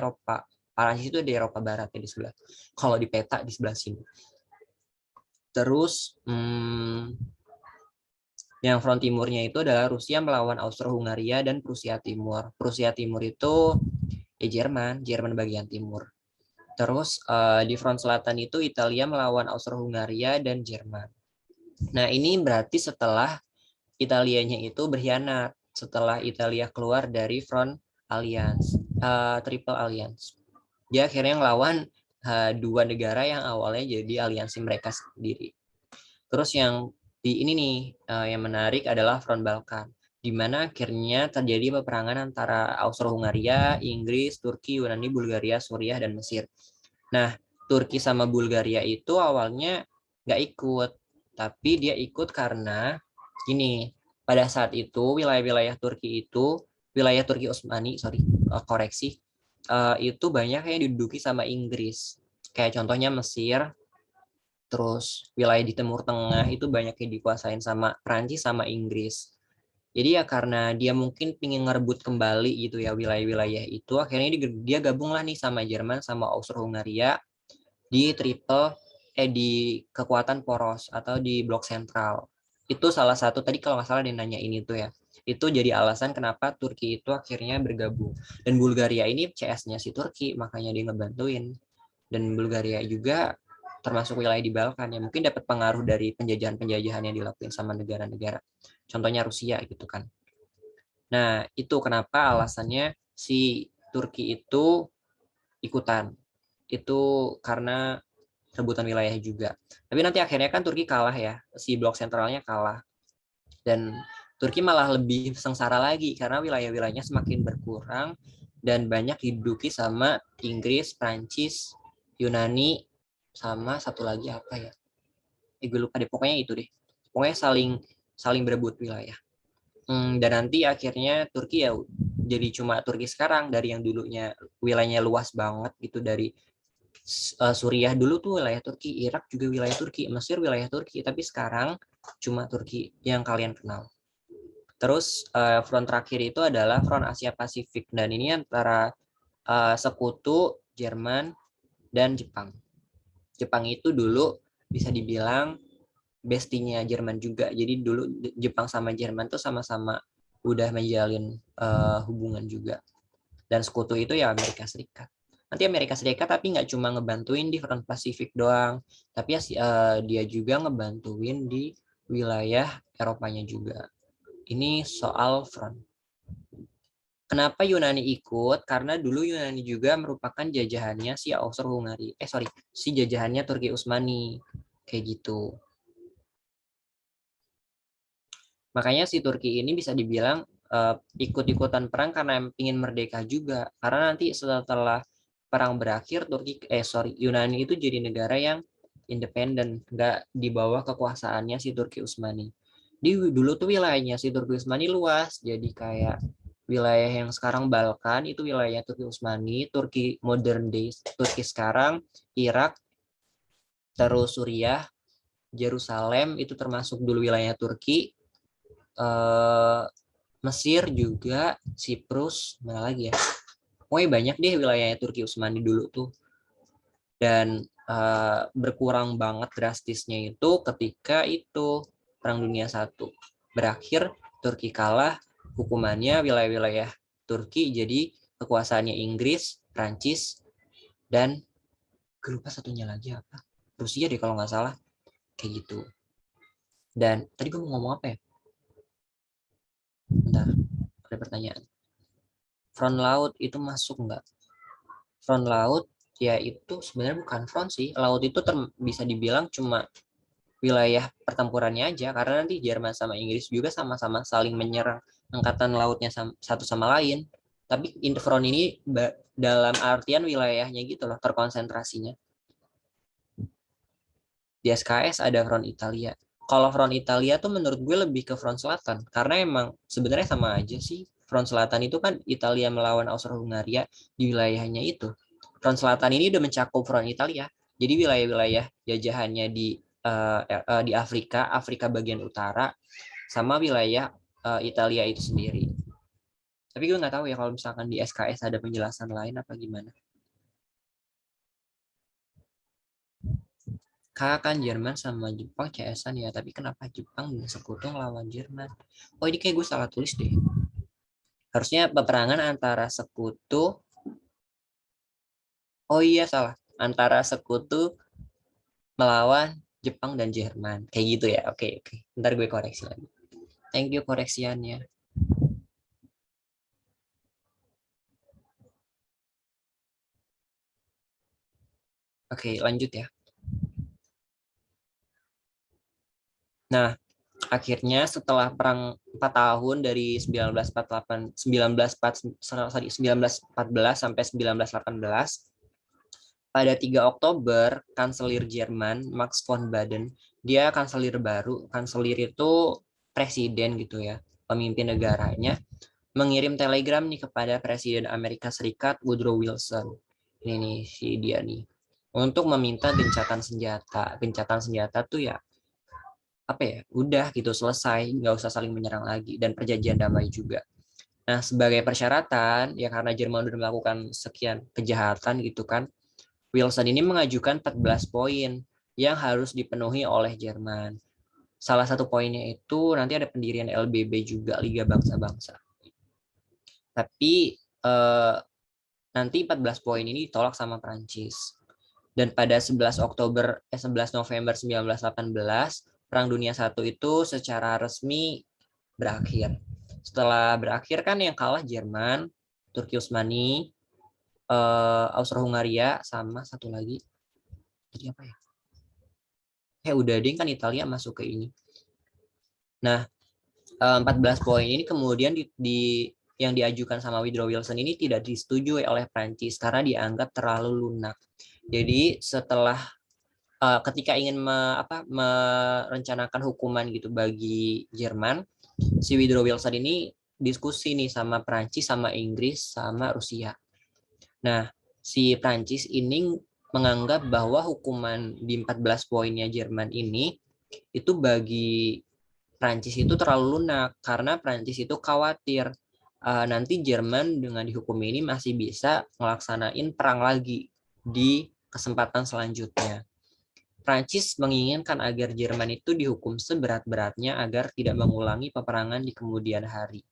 Prancis itu di Eropa Barat ya di sebelah. Kalau di peta di sebelah sini. Terus yang front timurnya itu adalah Rusia melawan Austro-Hungaria dan Prusia Timur. Prusia Timur itu ya Jerman bagian timur. Terus di front selatan itu Italia melawan Austro-Hungaria dan Jerman. Nah, ini berarti setelah Italianya itu berkhianat, setelah Italia keluar dari front alliance, triple alliance. Dia akhirnya ngelawan dua negara yang awalnya jadi aliansi mereka sendiri. Terus yang di ini nih yang menarik adalah front Balkan, di mana akhirnya terjadi peperangan antara Austro-Hungaria, Inggris, Turki, Yunani, Bulgaria, Suriah, dan Mesir. Nah, Turki sama Bulgaria itu awalnya nggak ikut, tapi dia ikut karena gini, pada saat itu wilayah-wilayah Turki Utsmani, itu banyak yang diduduki sama Inggris. Kayak contohnya Mesir, terus wilayah di Timur Tengah itu banyak yang dikuasain sama Prancis sama Inggris. Jadi ya karena dia mungkin pingin ngerebut kembali gitu ya wilayah-wilayah itu, akhirnya dia gabunglah nih sama Jerman sama Austro-Hungaria di kekuatan poros atau di blok sentral. Itu salah satu tadi kalau nggak salah dia nanya ini tuh ya. Itu jadi alasan kenapa Turki itu akhirnya bergabung. Dan Bulgaria ini CS-nya si Turki, makanya dia ngebantuin. Dan Bulgaria juga termasuk wilayah di Balkan yang mungkin dapat pengaruh dari penjajahan-penjajahan yang dilakukan sama negara-negara. Contohnya Rusia gitu kan. Nah, itu kenapa alasannya si Turki itu ikutan. Itu karena rebutan wilayah juga. Tapi nanti akhirnya kan Turki kalah ya, si blok sentralnya kalah. Dan Turki malah lebih sengsara lagi karena wilayah-wilayahnya semakin berkurang dan banyak diduduki sama Inggris, Prancis, Yunani, sama satu lagi apa ya? Gue lupa deh, pokoknya itu deh. Pokoknya saling berebut wilayah. Dan nanti akhirnya Turki ya jadi cuma Turki sekarang, dari yang dulunya wilayahnya luas banget gitu, dari Suriah dulu tuh wilayah Turki, Irak juga wilayah Turki, Mesir wilayah Turki, tapi sekarang cuma Turki yang kalian kenal. Terus front terakhir itu adalah front Asia Pasifik, dan ini antara sekutu Jerman dan Jepang. Jepang itu dulu bisa dibilang bestinya Jerman juga. Jadi dulu Jepang sama Jerman tuh sama-sama udah menjalin hubungan juga. Dan sekutu itu ya Amerika Serikat. Nanti Amerika Serikat tapi nggak cuma ngebantuin di front Pasifik doang, tapi dia juga ngebantuin di wilayah Eropanya juga. Ini soal front. Kenapa Yunani ikut? Karena dulu Yunani juga merupakan jajahannya si Austro-Hungaria. Si jajahannya Turki Utsmani. Kayak gitu. Makanya si Turki ini bisa dibilang ikut-ikutan perang karena ingin merdeka juga. Karena nanti setelah perang berakhir, Yunani itu jadi negara yang independen, nggak di bawah kekuasaannya si Turki Utsmani. Dulu tuh wilayahnya si Turki Utsmani luas, jadi kayak wilayah yang sekarang Balkan itu wilayah Turki Utsmani, Turki modern days, Turki sekarang, Irak, terus Suriah, Yerusalem itu termasuk dulu wilayah Turki, Mesir juga, Siprus, mana lagi ya? Pokoknya banyak deh wilayahnya Turki Utsmani dulu tuh. Dan berkurang banget drastisnya itu ketika itu Perang Dunia I berakhir, Turki kalah, hukumannya wilayah-wilayah Turki jadi kekuasaannya Inggris, Prancis, dan gue lupa satunya lagi apa, Rusia deh kalau nggak salah, kayak gitu. Dan tadi gue mau ngomong apa ya? Bentar, ada pertanyaan. Front laut itu masuk nggak? Front laut ya itu sebenarnya bukan front sih. Laut itu bisa dibilang cuma wilayah pertempurannya aja, karena nanti Jerman sama Inggris juga sama-sama saling menyerang angkatan lautnya satu sama lain. Tapi in front ini dalam artian wilayahnya gitu loh, terkonsentrasinya. Di SKS ada front Italia. Kalau front Italia tuh menurut gue lebih ke front selatan, karena emang sebenarnya sama aja sih. Front selatan itu kan Italia melawan Austro-Hungaria di wilayahnya itu. Front selatan ini udah mencakup front Italia. Jadi wilayah-wilayah jajahannya di Afrika, Afrika bagian utara, sama wilayah Italia itu sendiri. Tapi gue nggak tahu ya kalau misalkan di SKS ada penjelasan lain apa gimana. Kakak kan Jerman sama Jepang CS-an ya, tapi kenapa Jepang sekutu ngelawan Jerman? Oh ini kayak gue salah tulis deh. Harusnya peperangan antara sekutu. Oh iya salah, antara sekutu melawan Jepang dan Jerman. Kayak gitu ya. Oke, oke. Ntar gue koreksi lagi. Thank you koreksiannya. Oke, lanjut ya. Nah, akhirnya setelah perang 4 tahun dari 1914 sampai 1918, pada 3 Oktober, Kanselir Jerman Max von Baden, dia kanselir baru, kanselir itu presiden gitu ya, pemimpin negaranya, mengirim telegram nih kepada Presiden Amerika Serikat Woodrow Wilson. Ini nih si dia nih, untuk meminta gencatan senjata. Gencatan senjata tuh ya apa ya, udah gitu selesai, nggak usah saling menyerang lagi, dan perjanjian damai juga. Nah, sebagai persyaratan ya karena Jerman sudah melakukan sekian kejahatan gitu kan, Wilson ini mengajukan 14 poin yang harus dipenuhi oleh Jerman. Salah satu poinnya itu nanti ada pendirian LBB juga, Liga Bangsa-Bangsa. Tapi nanti 14 poin ini ditolak sama Prancis. Dan pada 11 November 1918, Perang Dunia I itu secara resmi berakhir. Setelah berakhir kan yang kalah Jerman, Turki Utsmani, Austro-Hungaria, sama satu lagi. Jadi apa ya? Udah ding kan Italia masuk ke ini. Nah, 14 poin ini kemudian yang diajukan sama Woodrow Wilson ini tidak disetujui oleh Prancis karena dianggap terlalu lunak. Jadi setelah ketika ingin merencanakan hukuman gitu bagi Jerman, si Woodrow Wilson ini diskusi nih sama Prancis, sama Inggris, sama Rusia. Nah, si Prancis ini menganggap bahwa hukuman di 14 poinnya Jerman ini itu bagi Prancis itu terlalu lunak karena Prancis itu khawatir nanti Jerman dengan dihukum ini masih bisa melaksanain perang lagi di kesempatan selanjutnya. Prancis menginginkan agar Jerman itu dihukum seberat-beratnya agar tidak mengulangi peperangan di kemudian hari.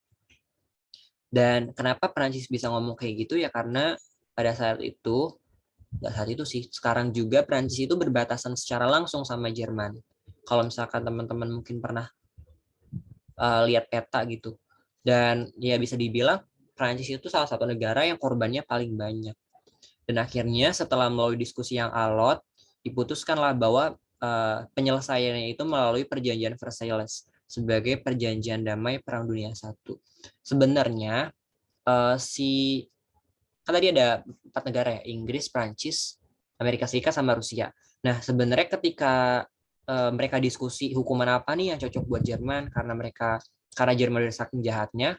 Dan kenapa Prancis bisa ngomong kayak gitu ya karena pada saat itu, nggak saat itu sih, sekarang juga Prancis itu berbatasan secara langsung sama Jerman. Kalau misalkan teman-teman mungkin pernah lihat peta gitu. Dan ya bisa dibilang Prancis itu salah satu negara yang korbannya paling banyak. Dan akhirnya setelah melalui diskusi yang alot, diputuskanlah bahwa penyelesaiannya itu melalui perjanjian Versailles sebagai perjanjian damai Perang Dunia I. Sebenarnya kan tadi ada 4 negara ya, Inggris, Prancis, Amerika Serikat, sama Rusia. Nah, sebenarnya ketika mereka diskusi hukuman apa nih yang cocok buat Jerman karena Jerman udah saking jahatnya,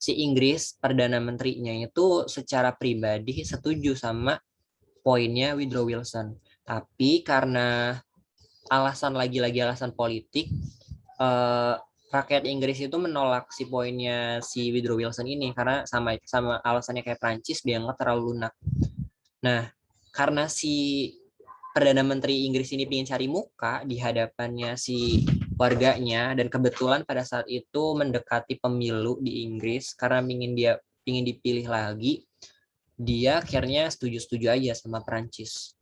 si Inggris Perdana Menterinya itu secara pribadi setuju sama poinnya Woodrow Wilson. Tapi karena alasan politik, rakyat Inggris itu menolak si poinnya si Woodrow Wilson ini karena sama alasannya kayak Prancis dianggap terlalu lunak. Nah, karena si Perdana Menteri Inggris ini ingin cari muka di hadapannya si warganya, dan kebetulan pada saat itu mendekati pemilu di Inggris karena ingin dipilih lagi, dia akhirnya setuju aja sama Prancis.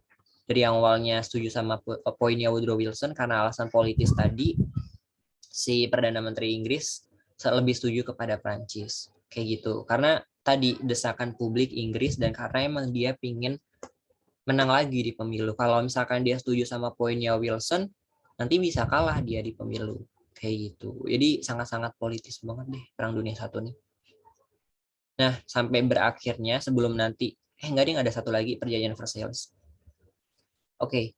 Dari yang awalnya setuju sama poinnya Woodrow Wilson karena alasan politis tadi, si Perdana Menteri Inggris lebih setuju kepada Prancis kayak gitu karena tadi desakan publik Inggris dan karena emang dia pingin menang lagi di pemilu. Kalau misalkan dia setuju sama poinnya Wilson, nanti bisa kalah dia di pemilu. Kayak gitu. Jadi sangat-sangat politis banget deh Perang Dunia I nih. Nah, sampai berakhirnya sebelum nanti, enggak deh, ada satu lagi, Perjanjian Versailles. Oke,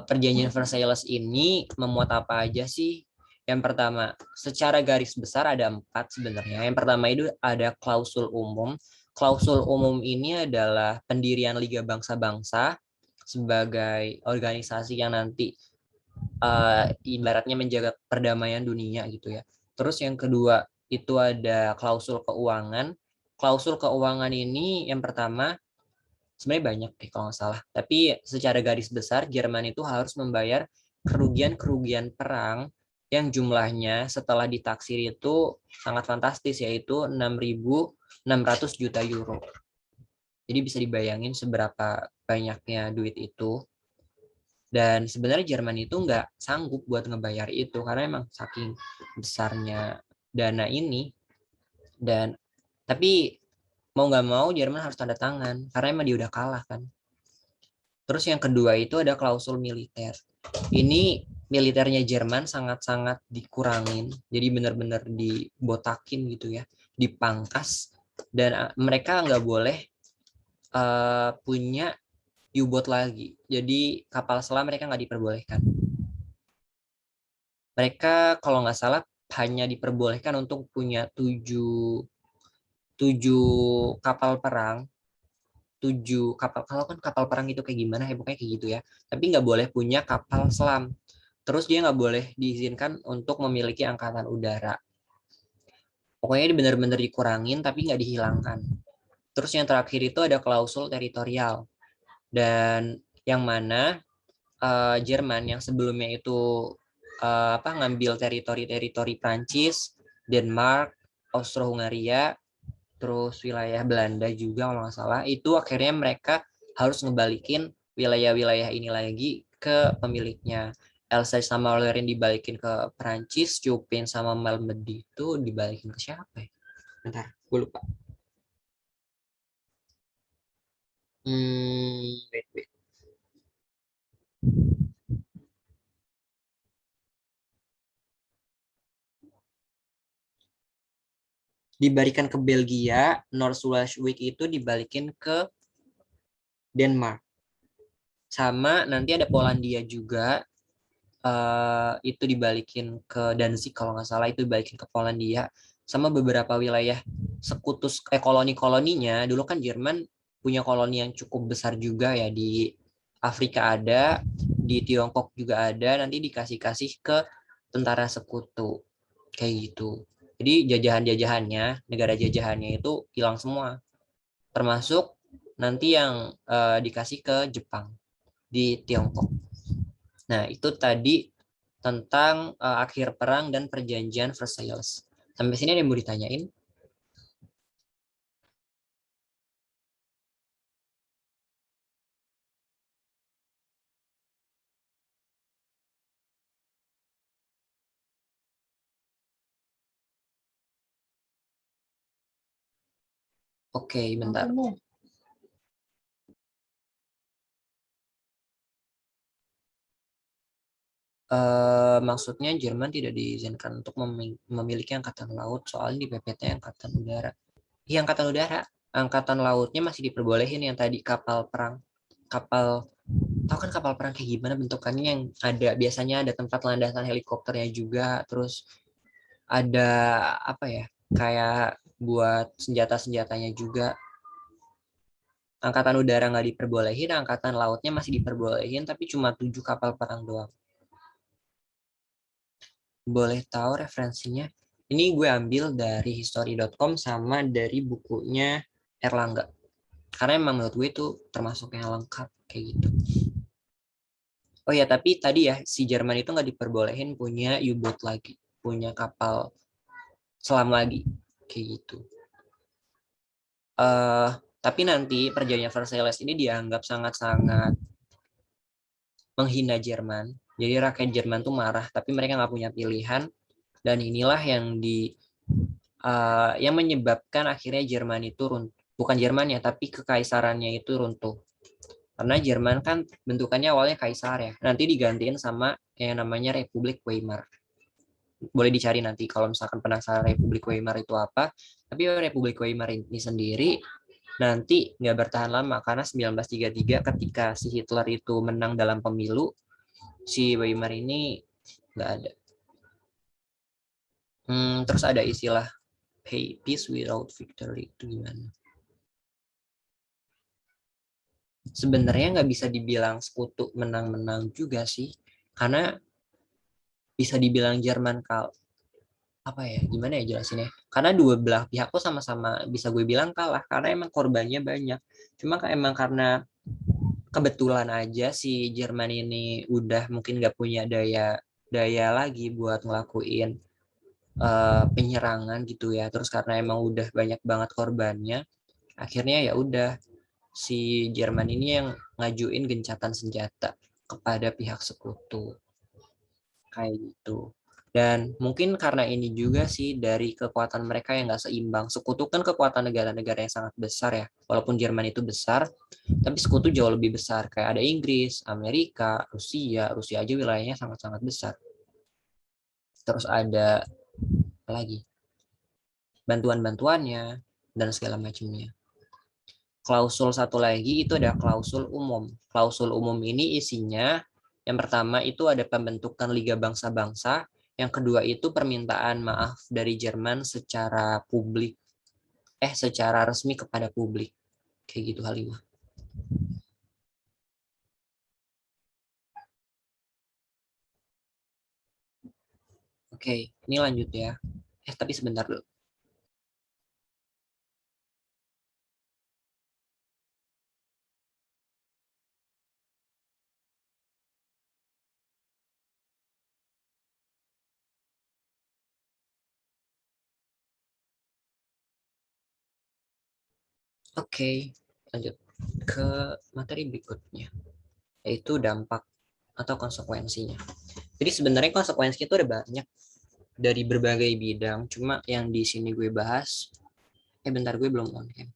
Perjanjian Versailles ini memuat apa aja sih? Yang pertama, secara garis besar ada 4 sebenarnya. Yang pertama itu ada klausul umum. Klausul umum ini adalah pendirian Liga Bangsa-Bangsa sebagai organisasi yang nanti ibaratnya menjaga perdamaian dunia gitu ya. Terus yang kedua itu ada klausul keuangan. Klausul keuangan ini yang pertama sebenarnya banyak deh kalau nggak salah. Tapi secara garis besar Jerman itu harus membayar kerugian-kerugian perang yang jumlahnya setelah ditaksir itu sangat fantastis, yaitu 6.600 juta euro. Jadi bisa dibayangin seberapa banyaknya duit itu. Dan sebenarnya Jerman itu nggak sanggup buat ngebayar itu karena emang saking besarnya dana ini. Dan tapi mau nggak mau Jerman harus tanda tangan karena emang dia udah kalah kan. Terus yang kedua itu ada klausul militer. Ini militernya Jerman sangat-sangat dikurangin, jadi benar-benar dibotakin gitu ya, dipangkas, dan mereka nggak boleh punya U-boat lagi. Jadi kapal selam mereka nggak diperbolehkan. Mereka kalau nggak salah hanya diperbolehkan untuk punya 7 kapal perang, 7 kapal. Kalau kan kapal perang itu kayak gimana ya, pokoknya kayak gitu ya, tapi nggak boleh punya kapal selam. Terus dia nggak boleh diizinkan untuk memiliki angkatan udara. Pokoknya ini benar-benar dikurangin tapi nggak dihilangkan. Terus yang terakhir itu ada klausul teritorial, dan yang mana Jerman yang sebelumnya itu ngambil teritori Prancis, Denmark, Austro-Hungaria, terus wilayah Belanda juga kalau nggak salah, itu akhirnya mereka harus ngebalikin wilayah-wilayah ini lagi ke pemiliknya. Alsace sama Lorraine dibalikin ke Prancis, Chopin sama Malmedy itu dibalikin ke siapa ya? Bentar, gue lupa. Wait. Dibalikan ke Belgia, North-Schleswig itu dibalikin ke Denmark. Sama nanti ada Polandia juga, itu dibalikin ke Danzig kalau nggak salah, itu dibalikin ke Polandia. Sama beberapa wilayah sekutus koloni-koloninya. Dulu kan Jerman punya koloni yang cukup besar juga ya, di Afrika ada, di Tiongkok juga ada, nanti dikasih-kasih ke tentara sekutu kayak gitu. Jadi jajahan-jajahannya, negara jajahannya itu hilang semua, termasuk nanti yang dikasih ke Jepang di Tiongkok. Nah, itu tadi tentang akhir perang dan perjanjian Versailles. Sampai sini ada yang mau ditanyain? Oke, bentar. Maksudnya Jerman tidak diizinkan untuk memiliki angkatan laut, soalnya di PPT angkatan udara. Iya, angkatan udara. Angkatan lautnya masih diperbolehin yang tadi kapal perang. Tahu kan kapal perang kayak gimana bentukannya, yang ada biasanya ada tempat landasan helikopternya juga, terus ada apa ya, kayak buat senjata-senjatanya juga. Angkatan udara nggak diperbolehin, angkatan lautnya masih diperbolehin, tapi cuma 7 kapal perang doang. boleh tahu referensinya? Ini gue ambil dari history.com sama dari bukunya Erlangga. Karena emang menurut gue itu termasuk yang lengkap kayak gitu. Oh ya, tapi tadi ya si Jerman itu nggak diperbolehin punya U-boat lagi, punya kapal selam lagi kayak gitu. Tapi nanti perjanjian Versailles ini dianggap sangat-sangat menghina Jerman. Jadi rakyat Jerman tuh marah, tapi mereka nggak punya pilihan. Dan inilah yang menyebabkan akhirnya Jerman itu runtuh. Bukan Jerman ya, tapi kekaisarannya itu runtuh. Karena Jerman kan bentukannya awalnya kaisar ya. Nanti digantiin sama yang namanya Republik Weimar. Boleh dicari nanti kalau misalkan penasaran Republik Weimar itu apa. Tapi Republik Weimar ini sendiri nanti nggak bertahan lama karena 1933 ketika si Hitler itu menang dalam pemilu, si Weimar ini nggak ada. Terus ada istilah peace without victory itu gimana? Sebenarnya nggak bisa dibilang sekutu menang-menang juga sih, karena bisa dibilang Jerman apa ya, gimana ya jelasinnya? Karena dua belah pihak tuh sama-sama bisa gue bilang kalah karena emang korbannya banyak. Cuma emang karena kebetulan aja si Jerman ini udah mungkin nggak punya daya lagi buat ngelakuin penyerangan gitu ya. Terus karena emang udah banyak banget korbannya, akhirnya ya udah si Jerman ini yang ngajuin gencatan senjata kepada pihak sekutu kayak gitu. Dan mungkin karena ini juga sih dari kekuatan mereka yang nggak seimbang. Sekutu kan kekuatan negara-negara yang sangat besar ya. Walaupun Jerman itu besar, tapi sekutu jauh lebih besar. Kayak ada Inggris, Amerika, Rusia. Rusia aja wilayahnya sangat-sangat besar. Terus ada apa lagi? Bantuan-bantuannya dan segala macamnya. Klausul satu lagi itu ada klausul umum. Klausul umum ini isinya yang pertama itu ada pembentukan Liga Bangsa-Bangsa, yang kedua itu permintaan maaf dari Jerman secara resmi kepada publik. Kayak gitu Halimah. Oke, ini lanjut ya. Tapi sebentar dulu. Oke, lanjut ke materi berikutnya, yaitu dampak atau konsekuensinya. Jadi sebenarnya konsekuensinya itu ada banyak dari berbagai bidang, cuma yang di sini gue bahas, bentar gue belum on cam.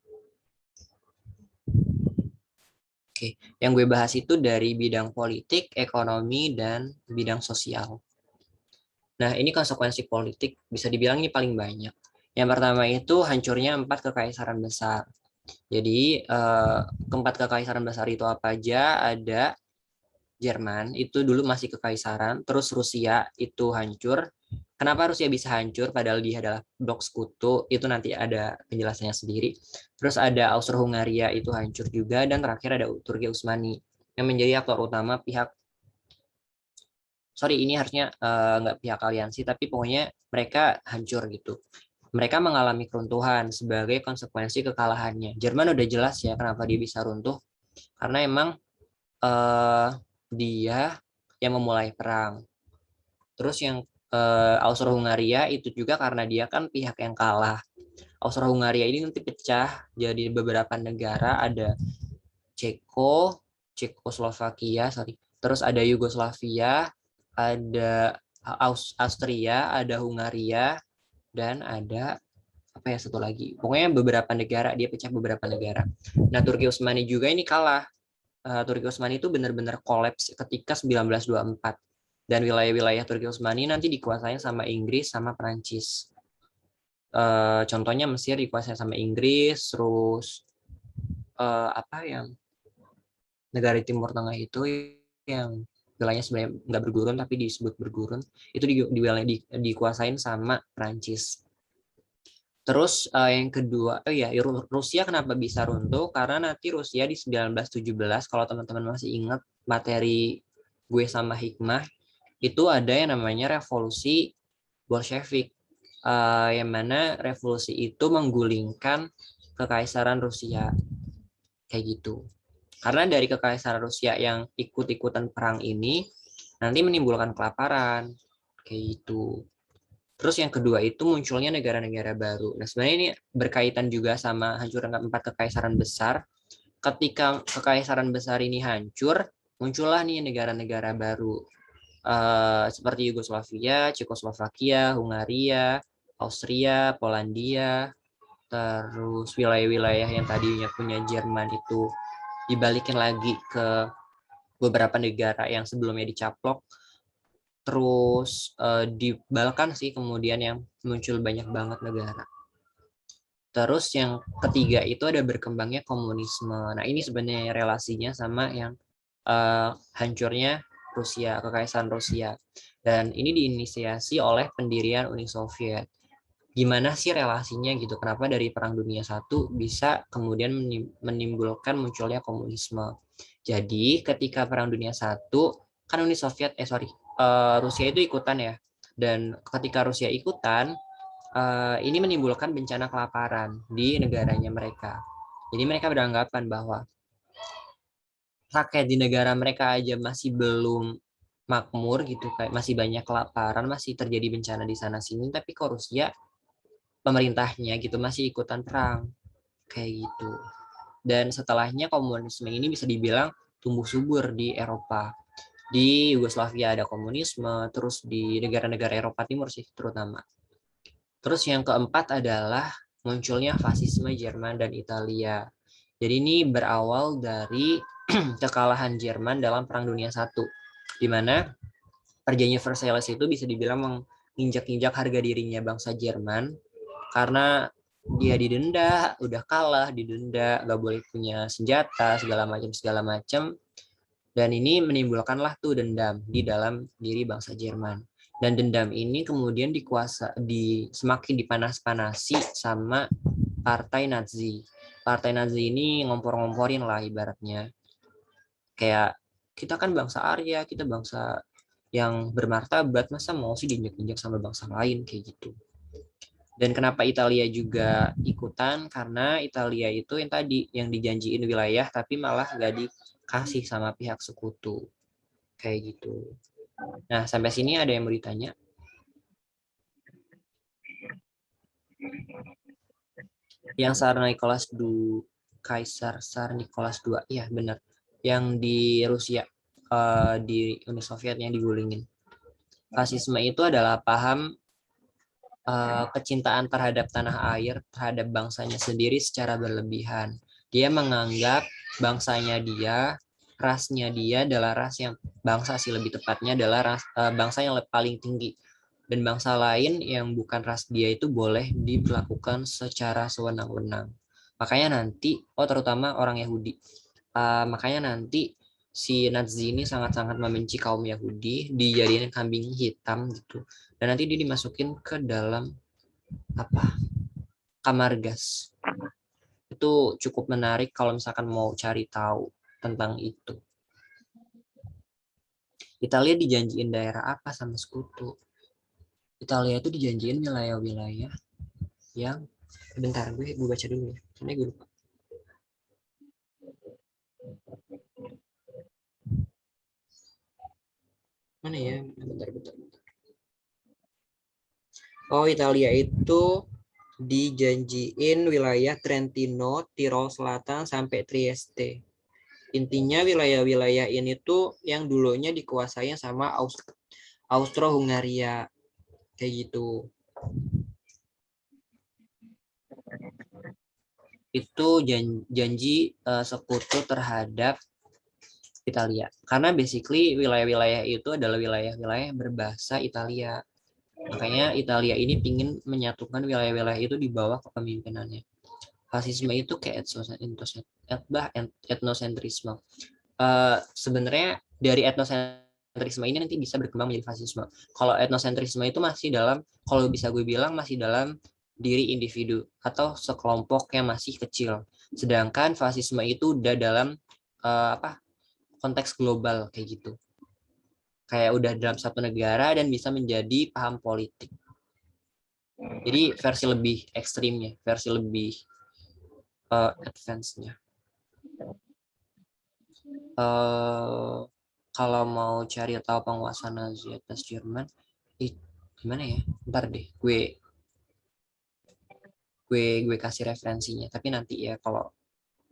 Oke, yang gue bahas itu dari bidang politik, ekonomi, dan bidang sosial. Nah, ini konsekuensi politik bisa dibilang ini paling banyak. Yang pertama itu hancurnya 4 kekaisaran besar. Jadi, keempat kekaisaran besar itu apa aja? Ada Jerman, itu dulu masih kekaisaran, terus Rusia itu hancur. Kenapa Rusia bisa hancur padahal dia adalah blok sekutu? Itu nanti ada penjelasannya sendiri. Terus ada Austro-Hungaria itu hancur juga, dan terakhir ada Turki Utsmani yang menjadi aktor utama ini harusnya nggak pihak aliansi, tapi pokoknya mereka hancur gitu. Mereka mengalami keruntuhan sebagai konsekuensi kekalahannya. Jerman udah jelas ya kenapa dia bisa runtuh, karena emang dia yang memulai perang. Terus yang Austro-Hungaria itu juga karena dia kan pihak yang kalah. Austro-Hungaria ini nanti pecah jadi beberapa negara, ada Cekoslovakia, terus ada Yugoslavia, ada Austria, ada Hungaria, dan ada apa ya satu lagi. Pokoknya beberapa negara, dia pecah beberapa negara. Nah, Turki Utsmani juga ini kalah. Turki Utsmani itu benar-benar kolaps ketika 1924. Dan wilayah-wilayah Turki Utsmani nanti dikuasai sama Inggris sama Perancis. Contohnya Mesir dikuasai sama Inggris, terus apa yang negara di Timur Tengah itu yang wilayahnya sebenarnya nggak bergurun tapi disebut bergurun, itu dikuasain sama Perancis. Terus yang kedua, Rusia kenapa bisa runtuh? Karena nanti Rusia di 1917, kalau teman-teman masih ingat materi gue sama Hikmah, itu ada yang namanya revolusi Bolshevik, yang mana revolusi itu menggulingkan kekaisaran Rusia kayak gitu. Karena dari kekaisaran Rusia yang ikut-ikutan perang ini nanti menimbulkan kelaparan kayak gitu. Terus yang kedua itu munculnya negara-negara baru. Nah, sebenarnya ini berkaitan juga sama hancuran keempat kekaisaran besar. Ketika kekaisaran besar ini hancur, muncullah nih negara-negara baru. Seperti Yugoslavia, Cekoslovakia, Hungaria, Austria, Polandia, terus wilayah-wilayah yang tadinya punya Jerman itu dibalikin lagi ke beberapa negara yang sebelumnya dicaplok. Terus di Balkan sih kemudian yang muncul banyak banget negara. Terus yang ketiga itu ada berkembangnya komunisme. Nah ini sebenarnya relasinya sama yang hancurnya Rusia, kekaisaran Rusia. Dan ini diinisiasi oleh pendirian Uni Soviet. Gimana sih relasinya gitu? Kenapa dari Perang Dunia I bisa kemudian menimbulkan munculnya komunisme? Jadi ketika Perang Dunia I kan Uni Soviet, Rusia itu ikutan ya. Dan ketika Rusia ikutan, ini menimbulkan bencana kelaparan di negaranya mereka. Jadi mereka beranggapan bahwa rakyat di negara mereka aja masih belum makmur gitu, kayak masih banyak kelaparan, masih terjadi bencana di sana sini, tapi kok Rusia pemerintahnya gitu masih ikutan perang kayak gitu. Dan setelahnya komunisme ini bisa dibilang tumbuh subur di Eropa. Di Yugoslavia ada komunisme, terus di negara-negara Eropa Timur sih terutama. Terus yang keempat adalah munculnya fasisme Jerman dan Italia. Jadi ini berawal dari kekalahan Jerman dalam Perang Dunia I, di mana perjanjian Versailles itu bisa dibilang menginjak-injak harga dirinya bangsa Jerman karena dia didenda, udah kalah, didenda, nggak boleh punya senjata, segala macam. Dan ini menimbulkanlah tuh dendam di dalam diri bangsa Jerman. Dan dendam ini kemudian semakin dipanas-panasi sama partai Nazi. Partai Nazi ini ngompor-ngomporin lah ibaratnya. Kayak kita kan bangsa Arya, kita bangsa yang bermartabat, masa mau sih diinjak-injak sama bangsa lain kayak gitu. Dan kenapa Italia juga ikutan? Karena Italia itu yang tadi, yang dijanjiin wilayah tapi malah nggak dikasih sama pihak sekutu. Kayak gitu. Nah, sampai sini ada yang mau ditanya? Yang Tsar Nicholas II, Kaisar Tsar Nicholas II, iya benar. Yang di Rusia, di Uni Soviet yang digulingin. Fasisme itu adalah paham kecintaan terhadap tanah air, terhadap bangsanya sendiri secara berlebihan. Dia menganggap bangsanya dia, rasnya dia adalah ras yang, bangsa sih lebih tepatnya adalah bangsa yang paling tinggi. Dan bangsa lain yang bukan ras dia itu boleh diperlakukan secara sewenang-wenang. Makanya nanti, terutama orang Yahudi, makanya nanti si Nazi ini sangat-sangat membenci kaum Yahudi, dijadiin kambing hitam gitu. Dan nanti dia dimasukin ke dalam kamar gas. Itu cukup menarik kalau misalkan mau cari tahu tentang itu. Italia dijanjiin daerah apa sama sekutu? Italia itu dijanjiin wilayah-wilayah yang bentar gue baca dulu ya. Soalnya gue lupa. Mana ya? Bentar. Oh, Italia itu dijanjiin wilayah Trentino, Tirol Selatan sampai Trieste. Intinya wilayah-wilayah ini tuh yang dulunya dikuasai sama Austro-Hungaria kayak gitu. Itu janji sekutu terhadap Italia. Karena basically wilayah-wilayah itu adalah wilayah-wilayah berbahasa Italia. Makanya Italia ini ingin menyatukan wilayah-wilayah itu di bawah kepemimpinannya. Fasisme itu kayak etnosentrisme. Sebenarnya dari etnosentrisme ini nanti bisa berkembang menjadi fasisme. Kalau etnosentrisme itu masih dalam, kalau bisa gue bilang masih dalam diri individu atau sekelompok yang masih kecil. Sedangkan fasisme itu udah dalam konteks global kayak gitu. Kayak udah dalam satu negara dan bisa menjadi paham politik. Jadi versi lebih ekstrimnya, versi lebih advance-nya. Kalau mau cari tahu penguasa Nazi atas Jerman, gimana ya? Ntar deh, gue kasih referensinya. Tapi nanti ya kalau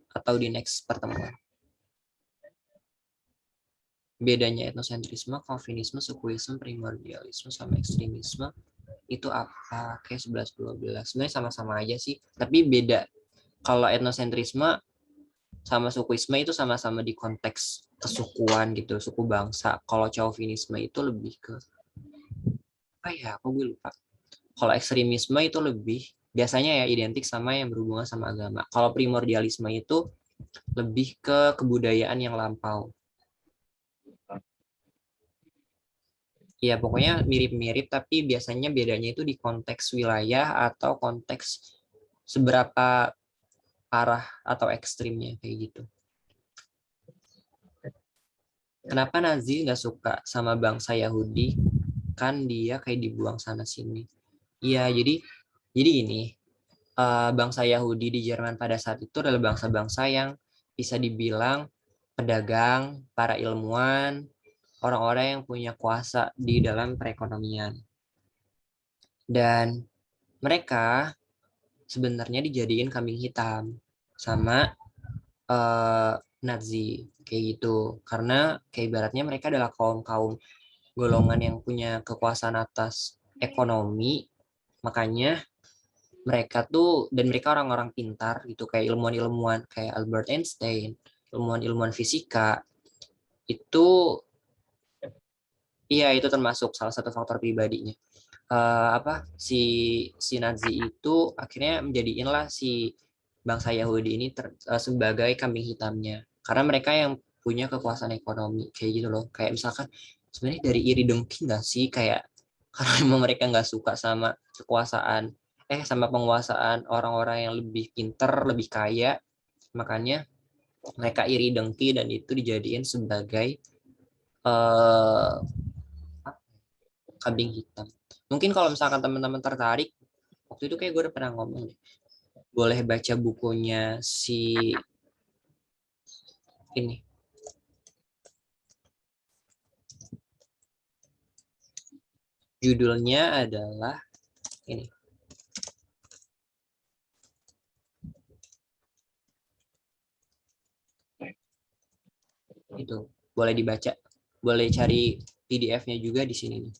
atau di next pertemuan. Bedanya etnosentrisme, Calvinisme, sukuisme, primordialisme, sama ekstremisme itu apa? Kayak 11-12. Sebenarnya sama-sama aja sih, tapi beda. Kalau etnosentrisme sama sukuisme itu sama-sama di konteks kesukuan gitu, suku bangsa. Kalau Calvinisme itu lebih ke apa ya? Aku gue lupa. Kalau ekstremisme itu lebih biasanya ya identik sama yang berhubungan sama agama. Kalau primordialisme itu lebih ke kebudayaan yang lampau. Ya, pokoknya mirip-mirip, tapi biasanya bedanya itu di konteks wilayah atau konteks seberapa parah atau ekstrimnya, kayak gitu. Kenapa Nazi nggak suka sama bangsa Yahudi? Kan dia kayak dibuang sana-sini. Iya, jadi ini bangsa Yahudi di Jerman pada saat itu adalah bangsa-bangsa yang bisa dibilang pedagang, para ilmuwan, orang-orang yang punya kuasa di dalam perekonomian. Dan mereka sebenarnya dijadiin kambing hitam sama Nazi kayak gitu, karena kayak ibaratnya mereka adalah kaum-kaum golongan yang punya kekuasaan atas ekonomi, makanya mereka tuh, dan mereka orang-orang pintar gitu, kayak ilmuwan-ilmuwan kayak Albert Einstein, ilmuwan-ilmuwan fisika itu, iya itu termasuk salah satu faktor pribadinya. Apa si Nazi itu akhirnya menjadiinlah si bangsa Yahudi ini sebagai kambing hitamnya, karena mereka yang punya kekuasaan ekonomi kayak gitu loh. Kayak misalkan sebenarnya dari iri dengki nggak sih, kayak karena memang mereka nggak suka sama kekuasaan sama penguasaan orang-orang yang lebih pinter, lebih kaya, makanya mereka iri dengki dan itu dijadiin sebagai eh, kambing hitam. Mungkin kalau misalkan teman-teman tertarik, waktu itu kayak gue udah pernah ngomong deh, boleh baca bukunya si ini. Judulnya adalah ini. Itu boleh dibaca, boleh cari PDF-nya juga di sini nih.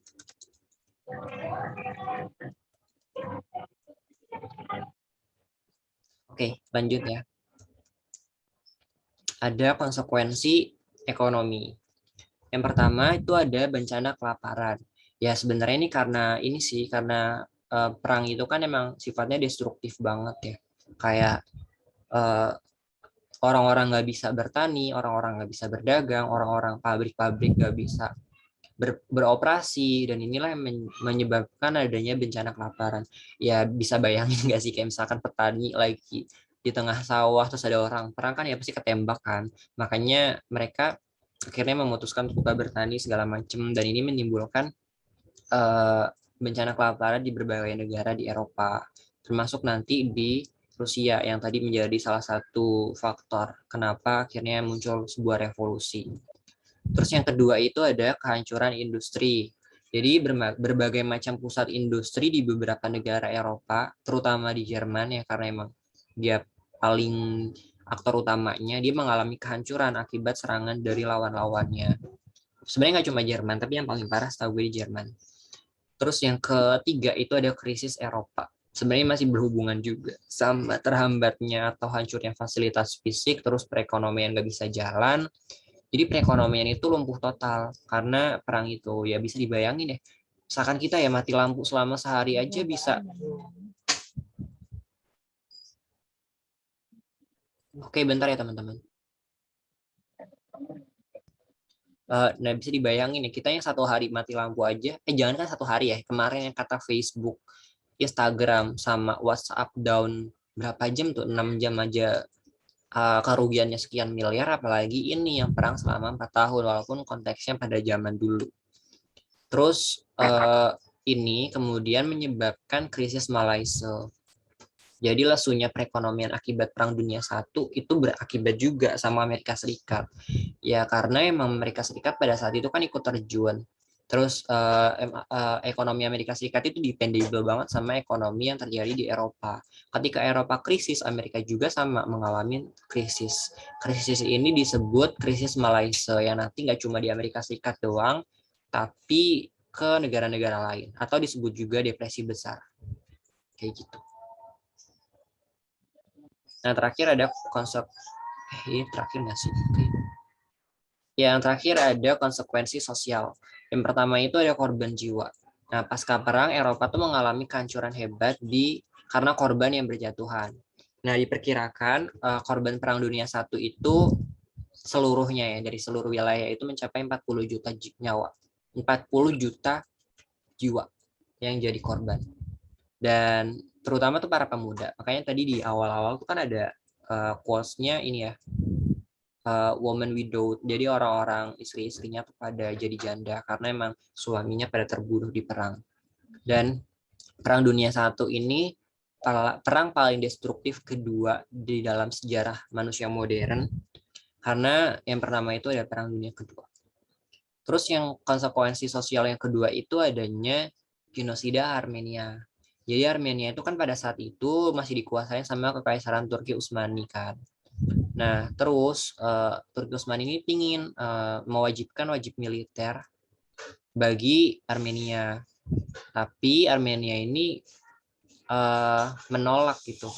Oke, lanjut ya. Ada konsekuensi ekonomi. Yang pertama itu ada bencana kelaparan. Ya sebenarnya ini karena perang itu kan emang sifatnya destruktif banget ya. Kayak eh, orang-orang nggak bisa bertani, orang-orang nggak bisa berdagang, orang-orang pabrik-pabrik nggak bisa beroperasi, dan inilah yang menyebabkan adanya bencana kelaparan. Ya bisa bayangin nggak sih, kayak misalkan petani lagi di tengah sawah terus ada orang perang, kan ya pasti ketembak kan. Makanya mereka akhirnya memutuskan untuk bertani segala macam, dan ini menimbulkan eh, bencana kelaparan di berbagai negara di Eropa, termasuk nanti di Rusia yang tadi menjadi salah satu faktor kenapa akhirnya muncul sebuah revolusi. Terus yang kedua itu ada kehancuran industri. Jadi berbagai macam pusat industri di beberapa negara Eropa, terutama di Jerman ya, karena emang dia paling aktor utamanya, dia mengalami kehancuran akibat serangan dari lawan-lawannya. Sebenarnya nggak cuma Jerman, tapi yang paling parah setahu gue di Jerman. Terus yang ketiga itu ada krisis Eropa. Sebenarnya masih berhubungan juga sama terhambatnya atau hancurnya fasilitas fisik, terus perekonomian nggak bisa jalan. Jadi perekonomian itu lumpuh total karena perang itu. Ya bisa dibayangin deh. Misalkan kita ya mati lampu selama sehari aja bisa. Oke, bentar ya teman-teman. Nah bisa dibayangin ya, kita yang satu hari mati lampu aja. Jangan kan satu hari ya. Kemarin yang kata Facebook, Instagram, sama WhatsApp down berapa jam tuh? 6 jam aja kerugiannya sekian miliar, apalagi ini yang perang selama 4 tahun, walaupun konteksnya pada zaman dulu. Terus ini kemudian menyebabkan krisis Malaysia. Jadi lesunya perekonomian akibat Perang Dunia I itu berakibat juga sama Amerika Serikat. Ya karena emang Amerika Serikat pada saat itu kan ikut terjun. Terus ekonomi Amerika Serikat itu dependable banget sama ekonomi yang terjadi di Eropa. Ketika Eropa krisis, Amerika juga sama mengalami krisis. Krisis ini disebut krisis Malaysia yang nanti nggak cuma di Amerika Serikat doang, tapi ke negara-negara lain. Atau disebut juga depresi besar. Kayak gitu. Nah, terakhir ada konsep ini terakhir nggak sih? Oke. Yang terakhir ada konsekuensi sosial. Yang pertama itu ada korban jiwa. Nah, pasca perang Eropa tuh mengalami kehancuran hebat karena korban yang berjatuhan. Nah, diperkirakan korban Perang Dunia I itu seluruhnya ya dari seluruh wilayah itu mencapai 40 juta nyawa. 40 juta jiwa yang jadi korban. Dan terutama tuh para pemuda. Makanya tadi di awal-awal tuh kan ada quotes-nya ini ya, woman widow. Jadi orang-orang istri-istrinya tuh pada jadi janda karena emang suaminya pada terbunuh di perang. Dan Perang Dunia I ini perang paling destruktif kedua di dalam sejarah manusia modern karena yang pertama itu ada Perang Dunia Kedua. Terus yang konsekuensi sosial yang kedua itu adanya genosida Armenia. Jadi Armenia itu kan pada saat itu masih dikuasai sama Kekaisaran Turki Utsmani kan. Nah, terus Turki Utsmani ini ingin mewajibkan wajib militer bagi Armenia. Tapi Armenia ini menolak gitu,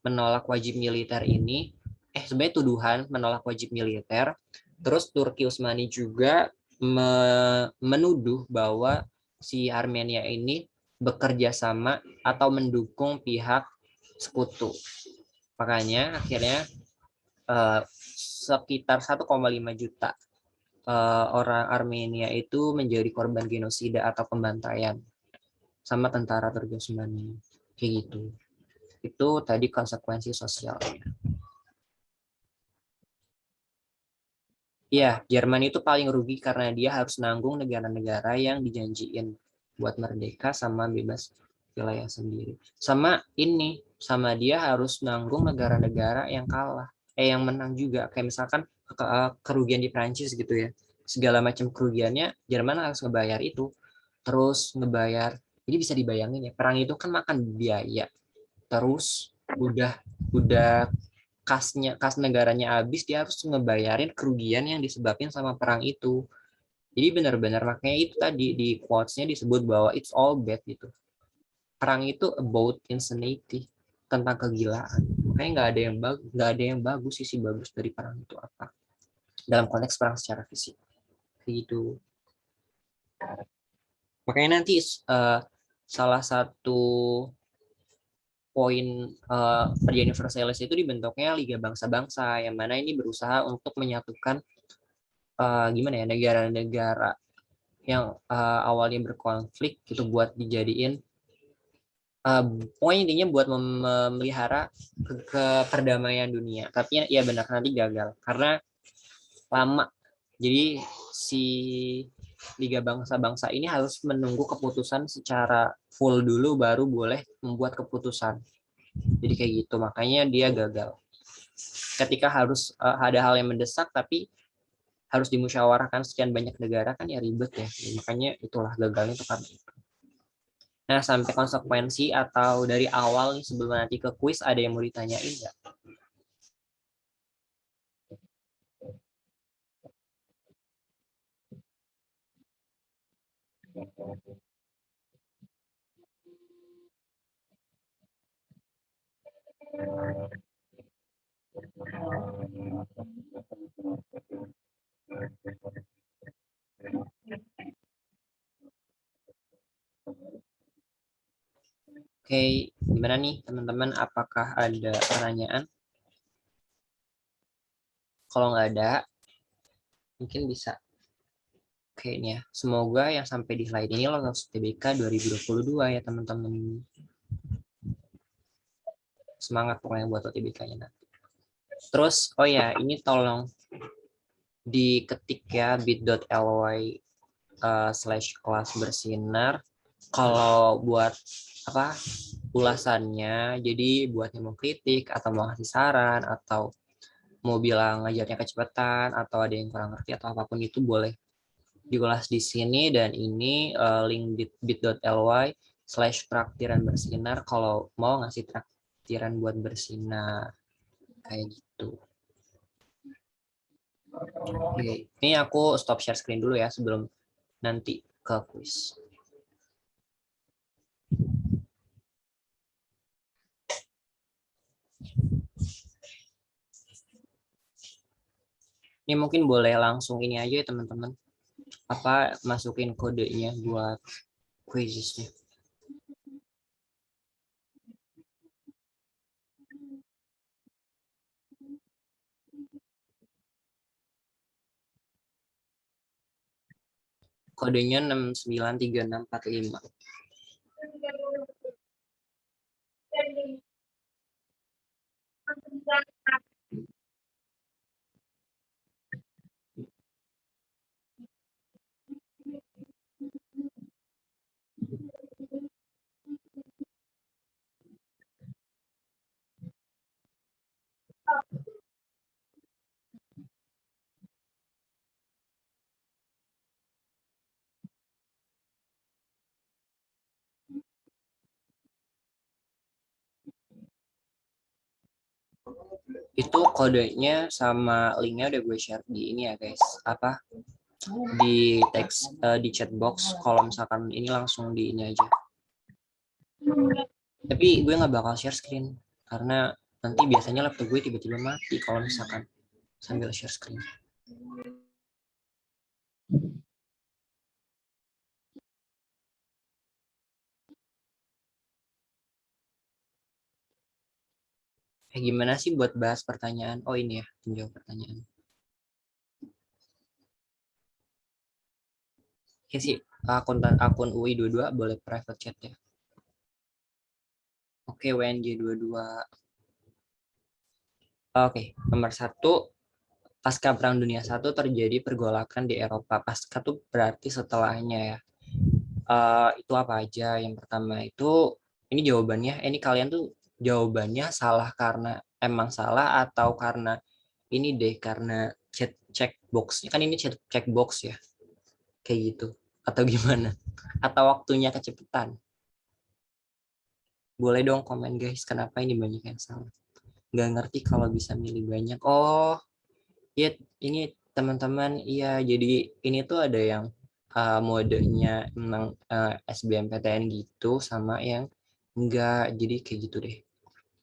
menolak wajib militer ini. Sebenarnya tuduhan menolak wajib militer. Terus Turki Utsmani juga menuduh bahwa si Armenia ini bekerja sama atau mendukung pihak sekutu. Makanya akhirnya sekitar 1,5 juta orang Armenia itu menjadi korban genosida atau pembantaian sama tentara Turki Utsmani. Kayak gitu. Itu tadi konsekuensi sosialnya. Iya, Jerman itu paling rugi karena dia harus nanggung negara-negara yang dijanjiin buat merdeka sama bebas wilayah sendiri. Sama dia harus nanggung negara-negara yang kalah, yang menang juga. Kayak misalkan kerugian di Prancis gitu ya. Segala macam kerugiannya Jerman harus ngebayar itu. Terus ngebayar. Jadi bisa dibayangin ya, perang itu kan makan biaya. Terus udah kas negaranya habis, dia harus ngebayarin kerugian yang disebabkan sama perang itu. Jadi benar-benar makanya itu tadi di quotes-nya disebut bahwa it's all bad gitu. Perang itu about insanity, tentang kegilaan. Makanya nggak ada yang bagus, sisi bagus dari perang itu apa dalam konteks perang secara fisik kayak gitu. Makanya nanti salah satu poin perjanjian Versailles itu dibentuknya Liga Bangsa-Bangsa yang mana ini berusaha untuk menyatukan gimana ya negara-negara yang awalnya berkonflik gitu buat dijadiin poin intinya buat memelihara perdamaian dunia. Tapi ya benar nanti gagal karena lama. Jadi si Liga Bangsa-Bangsa ini harus menunggu keputusan secara full dulu baru boleh membuat keputusan. Jadi kayak gitu, makanya dia gagal. Ketika harus ada hal yang mendesak tapi harus dimusyawarahkan sekian banyak negara kan ya ribet ya. Makanya itulah gagalnya itu karena itu. Nah, sampai konsekuensi atau dari awal nih sebelum nanti ke kuis ada yang mau ditanyain nggak? Oke, gimana nih teman-teman? Apakah ada pertanyaan? Kalau nggak ada, mungkin bisa. Oke, ini ya. Semoga yang sampai di slide ini lolos UTBK 2022 ya teman-teman. Semangat pokoknya buat UTBK-nya nanti. Terus, oh ya, ini tolong diketik ya bit.ly/kelas bersinar kalau buat apa ulasannya, jadi buat yang mau kritik atau mau kasih saran atau mau bilang ngajarnya kecepatan atau ada yang kurang ngerti atau apapun itu boleh diulas di sini. Dan ini link bit.ly/traktiran bersinar kalau mau ngasih traktiran buat bersinar kayak gitu. Oke, ini aku stop share screen dulu ya sebelum nanti ke kuis. Ini mungkin boleh langsung ini aja ya teman-teman. Apa masukin kodenya buat quiznya. Kodenya 693645. Itu kodenya sama linknya udah gue share di ini ya guys. Apa di teks di chat box. Kalau misalkan ini langsung di ini aja. Tapi gue nggak bakal share screen karena nanti biasanya laptop gue tiba-tiba mati kalau misalkan sambil share screen. Gimana sih buat bahas pertanyaan? Oh ini ya, menjawab pertanyaan. Oke sih, akun UI22 boleh private chat ya. Oke, WNJ22. Oke, nomor 1, pasca Perang Dunia I terjadi pergolakan di Eropa. Pasca itu berarti setelahnya ya. Itu apa aja? Yang pertama itu, ini jawabannya, ini kalian tuh jawabannya salah karena emang salah atau karena ini deh, karena check box. Kan ini check box ya, kayak gitu. Atau gimana? Atau waktunya kecepatan? Boleh dong komen guys, kenapa ini banyak yang salah. Nggak ngerti kalau bisa milih banyak. Oh, ya ini teman-teman, iya jadi ini tuh ada yang modenya memang SBMPTN gitu sama yang enggak, jadi kayak gitu deh.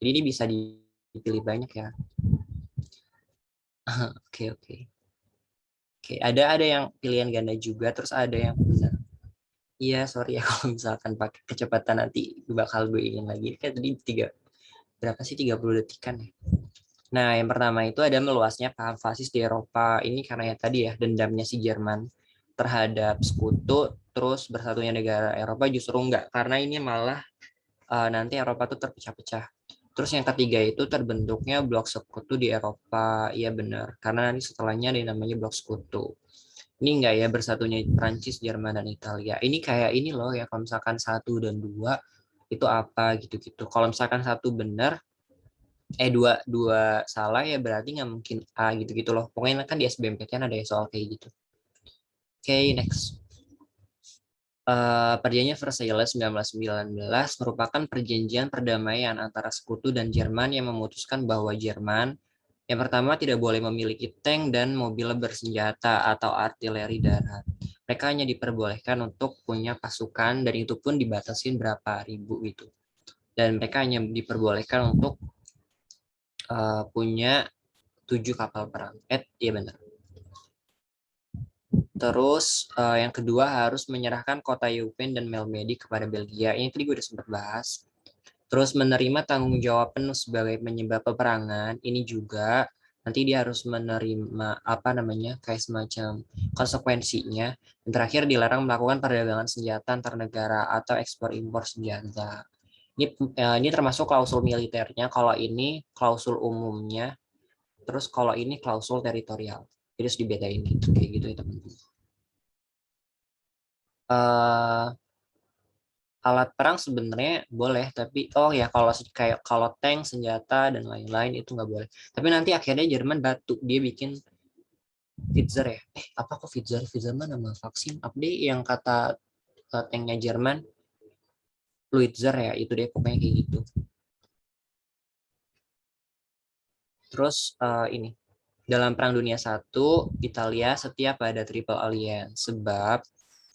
Jadi ini bisa dipilih banyak ya. Oke oke. Oke, ada yang pilihan ganda juga, terus ada yang benar. Iya, sorry ya kalau misalkan pakai kecepatan nanti bakal gue ingin lagi. Kayak tadi berapa sih 30 detikan ya. Nah, yang pertama itu ada meluasnya paham fasis di Eropa. Ini karena ya tadi ya, dendamnya si Jerman terhadap sekutu, terus bersatunya negara Eropa justru enggak. Karena ini malah nanti Eropa tuh terpecah-pecah. Terus yang ketiga itu terbentuknya blok sekutu di Eropa. Iya benar, karena nanti setelahnya ada yang namanya blok sekutu. Ini enggak ya bersatunya Prancis, Jerman, dan Italia. Ini kayak ini loh ya, kalau misalkan 1 dan 2 itu apa gitu-gitu. Kalau misalkan 1 benar, dua salah ya berarti nggak mungkin A gitu-gitu loh. Pokoknya kan di SBMPTN ada ya soal kayak gitu. Oke, next. Perjanjian Versailles 1919 merupakan perjanjian perdamaian antara Sekutu dan Jerman yang memutuskan bahwa Jerman yang pertama tidak boleh memiliki tank dan mobil bersenjata atau artileri darat. Mereka hanya diperbolehkan untuk punya pasukan dan itu pun dibatasin berapa ribu gitu. Dan mereka hanya diperbolehkan untuk punya 7 kapal perang. Iya benar. Terus yang kedua harus menyerahkan kota Eupen dan Melmedi kepada Belgia. Ini tadi gue udah sempat bahas. Terus menerima tanggung jawab penuh sebagai penyebab peperangan. Ini juga nanti dia harus menerima apa namanya kayak semacam konsekuensinya. Dan terakhir dilarang melakukan perdagangan senjata antar negara atau ekspor impor senjata. Ini termasuk klausul militernya. Kalau ini klausul umumnya. Terus kalau ini klausul teritorial. Jadi harus dibedain gitu kayak gitu ya teman-teman. alat perang sebenarnya boleh, tapi kalau tank, senjata dan lain-lain itu nggak boleh. Tapi nanti akhirnya Jerman batu, dia bikin Pfizer ya. Apa kok Pfizer? Pfizer mana nama vaksin? Apa deh yang kata tanknya Jerman? Luitzer ya, itu deh pokoknya kayak gitu. Terus ini dalam Perang Dunia I, Italia setia pada Triple Alliance sebab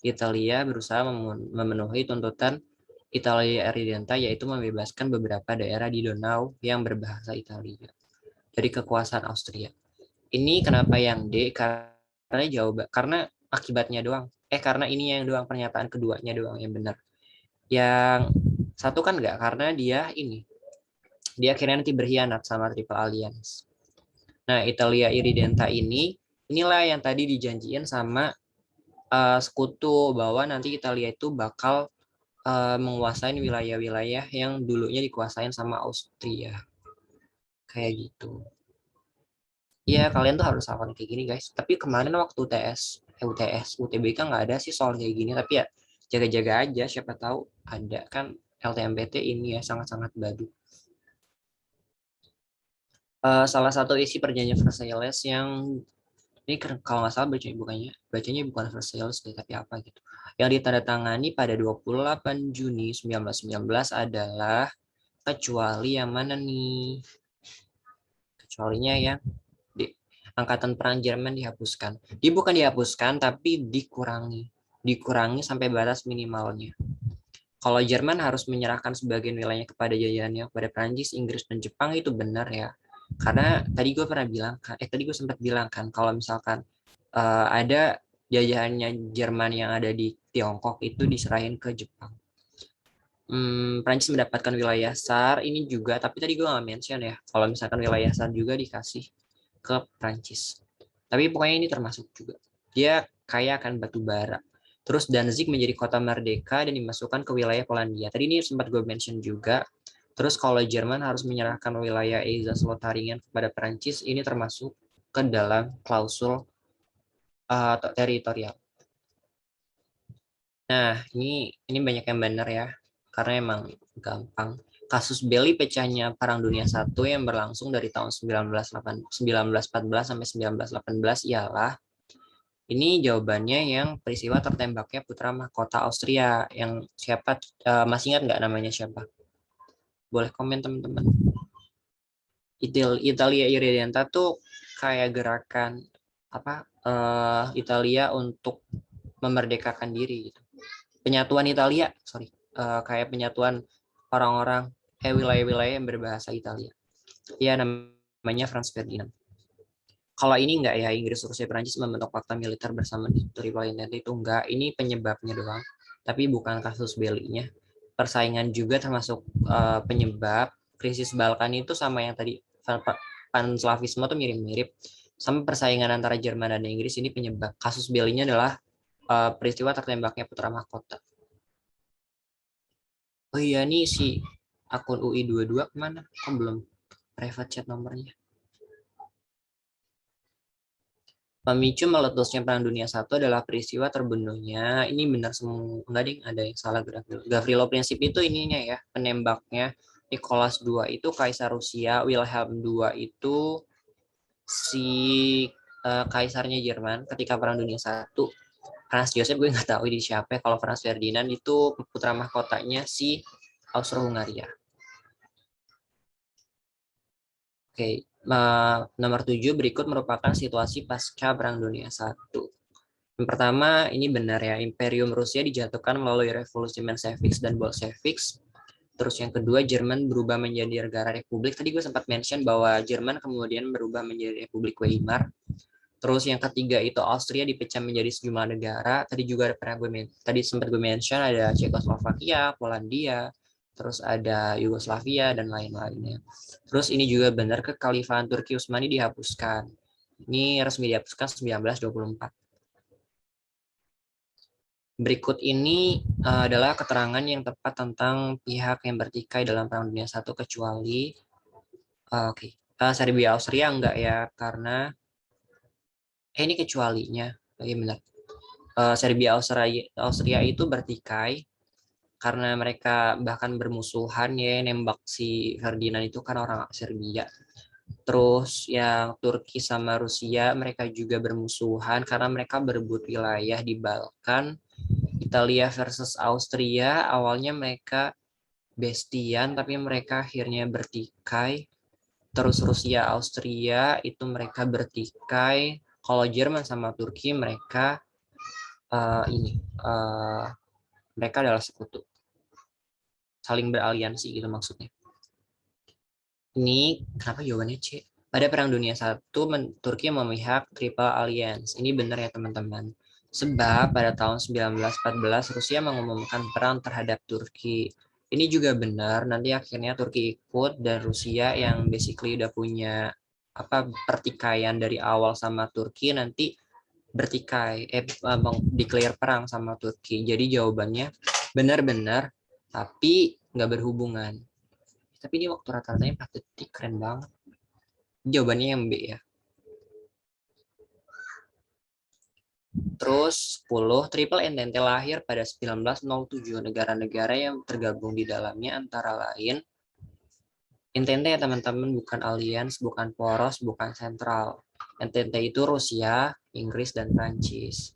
Italia berusaha memenuhi tuntutan Italia Irredenta, yaitu membebaskan beberapa daerah di Donau yang berbahasa Italia dari kekuasaan Austria. Ini kenapa yang D? Karena akibatnya doang. Karena ini yang doang, pernyataan keduanya doang yang benar. Yang satu kan enggak, karena dia akhirnya nanti berkhianat sama Triple Alliance. Nah, Italia Irredenta inilah yang tadi dijanjiin sama sekutu bahwa nanti Italia itu bakal menguasai wilayah-wilayah yang dulunya dikuasain sama Austria. Kayak gitu. Ya, kalian tuh harus hafal kayak gini, guys. Tapi kemarin waktu UTBK nggak ada sih soal kayak gini. Tapi ya, jaga-jaga aja. Siapa tahu ada kan LTMPT ini ya, sangat-sangat badu. Salah satu isi perjanjian Versailles yang ini kalau nggak salah bacanya bukan Versailles tapi apa gitu. Yang ditandatangani pada 28 Juni 1919 adalah kecuali yang mana nih? Kecualinya yang Angkatan Perang Jerman dihapuskan. Dia bukan dihapuskan tapi dikurangi sampai batas minimalnya. Kalau Jerman harus menyerahkan sebagian wilayahnya kepada jajahannya kepada Prancis, Inggris, dan Jepang itu benar ya. Karena tadi gue sempat bilang kan kalau misalkan ada jajahannya Jerman yang ada di Tiongkok itu diserahin ke Jepang. Prancis mendapatkan wilayah SAR ini juga, tapi tadi gue nggak mention ya. Kalau misalkan wilayah SAR juga dikasih ke Prancis. Tapi pokoknya ini termasuk juga. Dia kaya akan batu bara. Terus Danzig menjadi kota merdeka dan dimasukkan ke wilayah Polandia. Tadi ini sempat gue mention juga. Terus kalau Jerman harus menyerahkan wilayah Alsace-Lotharingen kepada Prancis, ini termasuk ke dalam klausul teritorial. Nah, ini banyak yang benar ya, karena emang gampang. Kasus Belli pecahnya Perang Dunia I yang berlangsung dari tahun 1914 sampai 1918 ialah ini jawabannya yang peristiwa tertembaknya putra mahkota Austria yang siapa masih ingat nggak namanya siapa? Boleh komen teman-teman. Italia Irredenta tuh kayak gerakan Italia untuk memerdekakan diri gitu. Penyatuan Italia, kayak penyatuan orang-orang wilayah-wilayah yang berbahasa Italia. Ya namanya Franz Ferdinand. Kalau ini enggak ya, Inggris, Rusia, Perancis membentuk fakta militer bersama di Triple Entente itu enggak. Ini penyebabnya doang, tapi bukan kasus Bellinya. Persaingan juga termasuk penyebab. Krisis Balkan itu sama yang tadi Panslavisme tuh mirip-mirip. Sama persaingan antara Jerman dan Inggris ini penyebab. Kasus Bellinya adalah peristiwa tertembaknya putra mahkota. Oh iya nih si akun UI22 kemana? Kok belum private chat nomornya? Pemicu meletusnya Perang Dunia I adalah peristiwa terbunuhnya. Ini benar semua, enggak ding, ada yang salah Gavrilo Princip itu ininya ya, penembaknya. Nicholas II itu Kaisar Rusia, Wilhelm II itu si kaisarnya Jerman ketika Perang Dunia I. Franz Joseph gue nggak tahu di siapa. Kalau Franz Ferdinand itu putra mahkotanya si Austro-Hungaria. Oke, nomor 7 berikut merupakan situasi pasca Perang Dunia I. Yang pertama, ini benar ya, Imperium Rusia dijatuhkan melalui revolusi Menshevik dan Bolshevik. Terus yang kedua, Jerman berubah menjadi negara republik. Tadi gue sempat mention bahwa Jerman kemudian berubah menjadi Republik Weimar. Terus yang ketiga itu Austria dipecah menjadi sejumlah negara. Tadi sempat gue mention ada Cekoslovakia, Polandia, terus ada Yugoslavia dan lain-lainnya. Terus ini juga benar kekhalifahan Turki Utsmani dihapuskan. Ini resmi dihapuskan 1924. Berikut ini adalah keterangan yang tepat tentang pihak yang bertikai dalam Perang Dunia I kecuali Serbia Austria enggak ya, karena ini kecualinya. Benar. Serbia Austria itu bertikai karena mereka bahkan bermusuhan ya, nembak si Ferdinand itu kan orang Serbia. Terus yang Turki sama Rusia mereka juga bermusuhan karena mereka berebut wilayah di Balkan. Italia versus Austria, awalnya mereka bestian tapi mereka akhirnya bertikai. Terus Rusia Austria itu mereka bertikai. Kalau Jerman sama Turki mereka ini mereka adalah sekutu, saling beraliansi gitu maksudnya. Ini kenapa jawabannya C? Pada Perang Dunia I, Turki memihak Triple Alliance. Ini benar ya teman-teman. Sebab pada tahun 1914 Rusia mengumumkan perang terhadap Turki. Ini juga benar, nanti akhirnya Turki ikut dan Rusia yang basically udah punya pertikaian dari awal sama Turki nanti bertikai declare perang sama Turki. Jadi jawabannya benar-benar tapi nggak berhubungan. Tapi ini waktu rata-ratanya 4 detik, keren banget. Jawabannya yang B ya. Terus 10, Triple Entente lahir pada 1907. Negara-negara yang tergabung di dalamnya antara lain Entente ya teman-teman, bukan alians, bukan poros, bukan sentral. Entente itu Rusia, Inggris, dan Prancis.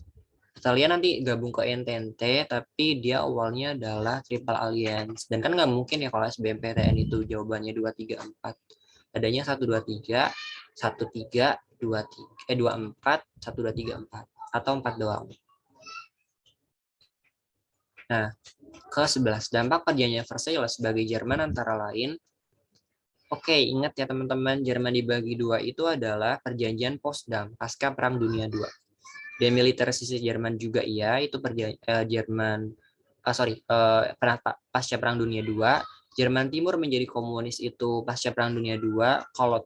Italia nanti gabung ke Entente, tapi dia awalnya adalah Triple Alliance. Dan kan nggak mungkin ya kalau SBMPTN itu jawabannya 2, 3, 4. Adanya 1, 2, 3, 1, 3, 2, 3, 2, 4, 1, 2, 3, 4. Atau 4 doang. Nah, ke-11. Dampak kerjanya Versailles sebagai Jerman antara lain. Oke, ingat ya teman-teman, Jerman dibagi dua itu adalah perjanjian Potsdam pasca Perang Dunia II. Demilitarisasi Jerman juga iya, itu Jerman pasca Perang Dunia II. Jerman Timur menjadi komunis itu pasca Perang Dunia II. Kalau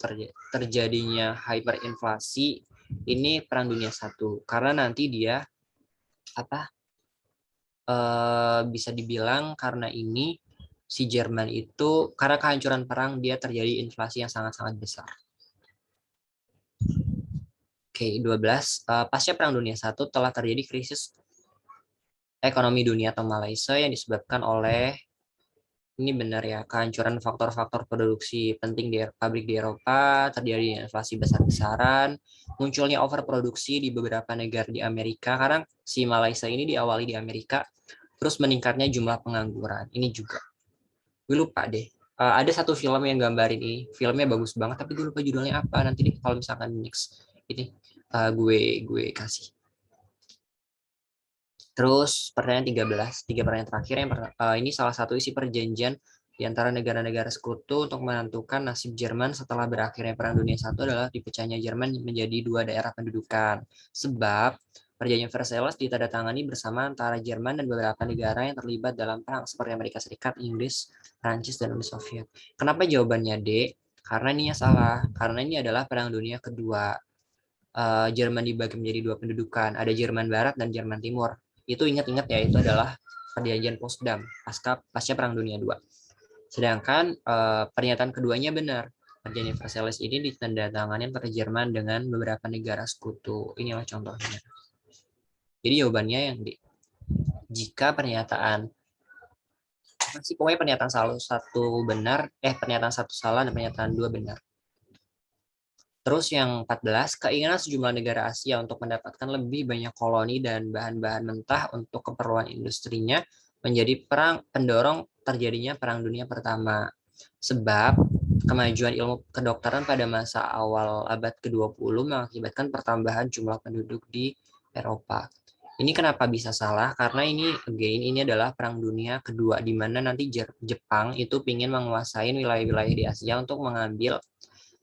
terjadinya hyperinflasi, ini Perang Dunia I. Karena nanti dia bisa dibilang karena ini si Jerman itu karena kehancuran perang dia terjadi inflasi yang sangat-sangat besar. Oke, 12. Pasca Perang Dunia I telah terjadi krisis ekonomi dunia atau Malaysia yang disebabkan oleh ini benar ya, kehancuran faktor-faktor produksi penting di pabrik di Eropa, terjadi inflasi besar-besaran, munculnya overproduksi di beberapa negara di Amerika karena si Malaysia ini diawali di Amerika, terus meningkatnya jumlah pengangguran. Ini juga. Gue lupa deh. Ada satu film yang gambar ini, filmnya bagus banget, tapi gue lupa judulnya apa. Nanti deh kalau misalkan next ini gue kasih. Terus pertanyaan 13, 3 pertanyaan terakhir yang ini salah satu isi perjanjian di antara negara-negara sekutu untuk menentukan nasib Jerman setelah berakhirnya Perang Dunia I adalah dipecahnya Jerman menjadi 2 daerah pendudukan. Sebab perjanjian Versailles ditandatangani bersama antara Jerman dan beberapa negara yang terlibat dalam perang seperti Amerika Serikat, Inggris, Prancis, dan Uni Soviet. Kenapa jawabannya D? Karena ini salah. Karena ini adalah Perang Dunia Kedua. Jerman dibagi menjadi 2 pendudukan. Ada Jerman Barat dan Jerman Timur. Itu ingat-ingat ya, itu adalah perjanjian Potsdam pasca Perang Dunia II. Sedangkan pernyataan keduanya benar. Perjanjian Versailles ini ditandatangani antara Jerman dengan beberapa negara sekutu. Inilah contohnya. Jadi jawabannya yang D. Jika pernyataan pokoknya pernyataan satu benar, pernyataan satu salah dan pernyataan 2 benar. Terus yang 14, keinginan sejumlah negara Asia untuk mendapatkan lebih banyak koloni dan bahan-bahan mentah untuk keperluan industrinya menjadi pendorong terjadinya Perang Dunia Pertama. Sebab kemajuan ilmu kedokteran pada masa awal abad ke-20 mengakibatkan pertambahan jumlah penduduk di Eropa. Ini kenapa bisa salah? Karena ini adalah Perang Dunia Kedua, di mana nanti Jepang itu ingin menguasai wilayah-wilayah di Asia untuk mengambil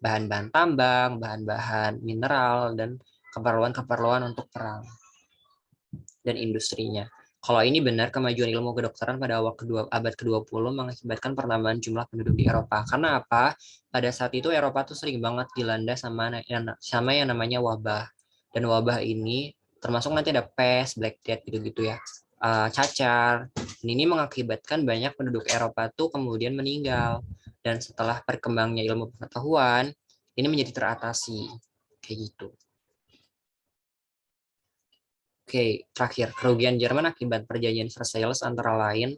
bahan-bahan tambang, bahan-bahan mineral, dan keperluan-keperluan untuk perang dan industrinya. Kalau ini benar, kemajuan ilmu kedokteran pada abad ke-20 mengakibatkan penambahan jumlah penduduk di Eropa. Karena apa? Pada saat itu Eropa tuh sering banget dilanda sama yang namanya wabah. Dan wabah ini termasuk nanti ada pest, Black Death gitu-gitu ya. Cacar. Ini mengakibatkan banyak penduduk Eropa tuh kemudian meninggal. Dan setelah berkembangnya ilmu pengetahuan, ini menjadi teratasi. Kayak gitu. Oke, terakhir. Kerugian Jerman akibat perjanjian Versailles antara lain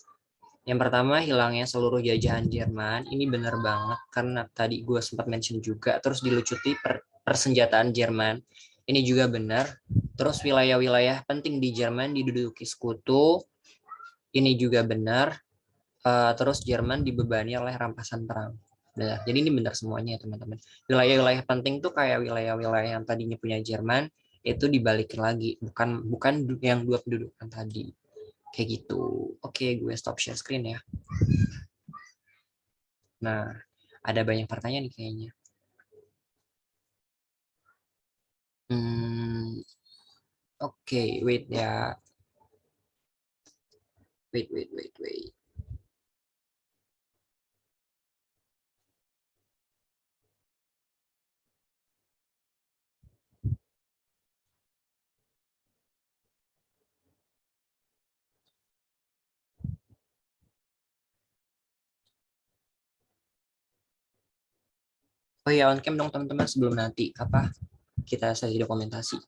Yang pertama, hilangnya seluruh jajahan Jerman. Ini benar banget, karena tadi gue sempat mention juga, terus dilucuti persenjataan Jerman. Ini juga benar. Terus wilayah-wilayah penting di Jerman diduduki sekutu. Ini juga benar. Terus Jerman dibebani oleh rampasan perang. Benar. Jadi ini benar semuanya ya teman-teman. Wilayah-wilayah penting tuh kayak wilayah-wilayah yang tadinya punya Jerman, itu dibalikin lagi. Bukan yang dua pendudukan tadi. Kayak gitu. Oke, gue stop share screen ya. Nah, ada banyak pertanyaan nih kayaknya. Oke, wait ya. Wait. Oh ya, on cam dong teman-teman sebelum nanti kita sesi dokumentasi.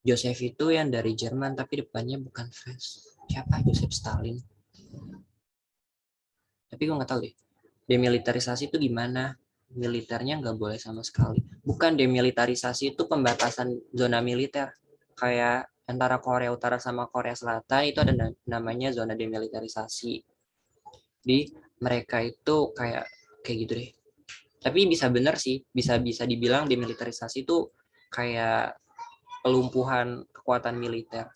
Joseph itu yang dari Jerman tapi depannya bukan Fes. Siapa Joseph Stalin? Tapi gue nggak tahu deh. Demilitarisasi itu gimana? Militernya nggak boleh sama sekali. Bukan demilitarisasi itu pembatasan zona militer. Kayak antara Korea Utara sama Korea Selatan itu ada namanya zona demilitarisasi. Di mereka itu kayak gitu deh. Tapi bisa benar sih, bisa dibilang demilitarisasi itu kayak pelumpuhan kekuatan militer.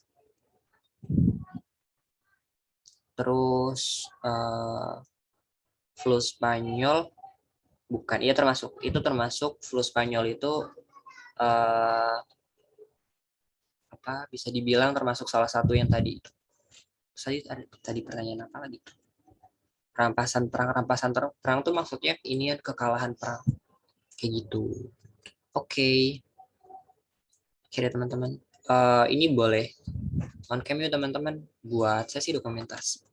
Terus flu Spanyol bukan, iya termasuk flu Spanyol itu bisa dibilang termasuk salah satu yang tadi pertanyaan apa lagi? Rampasan perang tuh maksudnya ini ya kekalahan perang kayak gitu. Oke. Oke deh teman-teman. Ini boleh on cam yuk teman-teman buat sesi dokumentasi.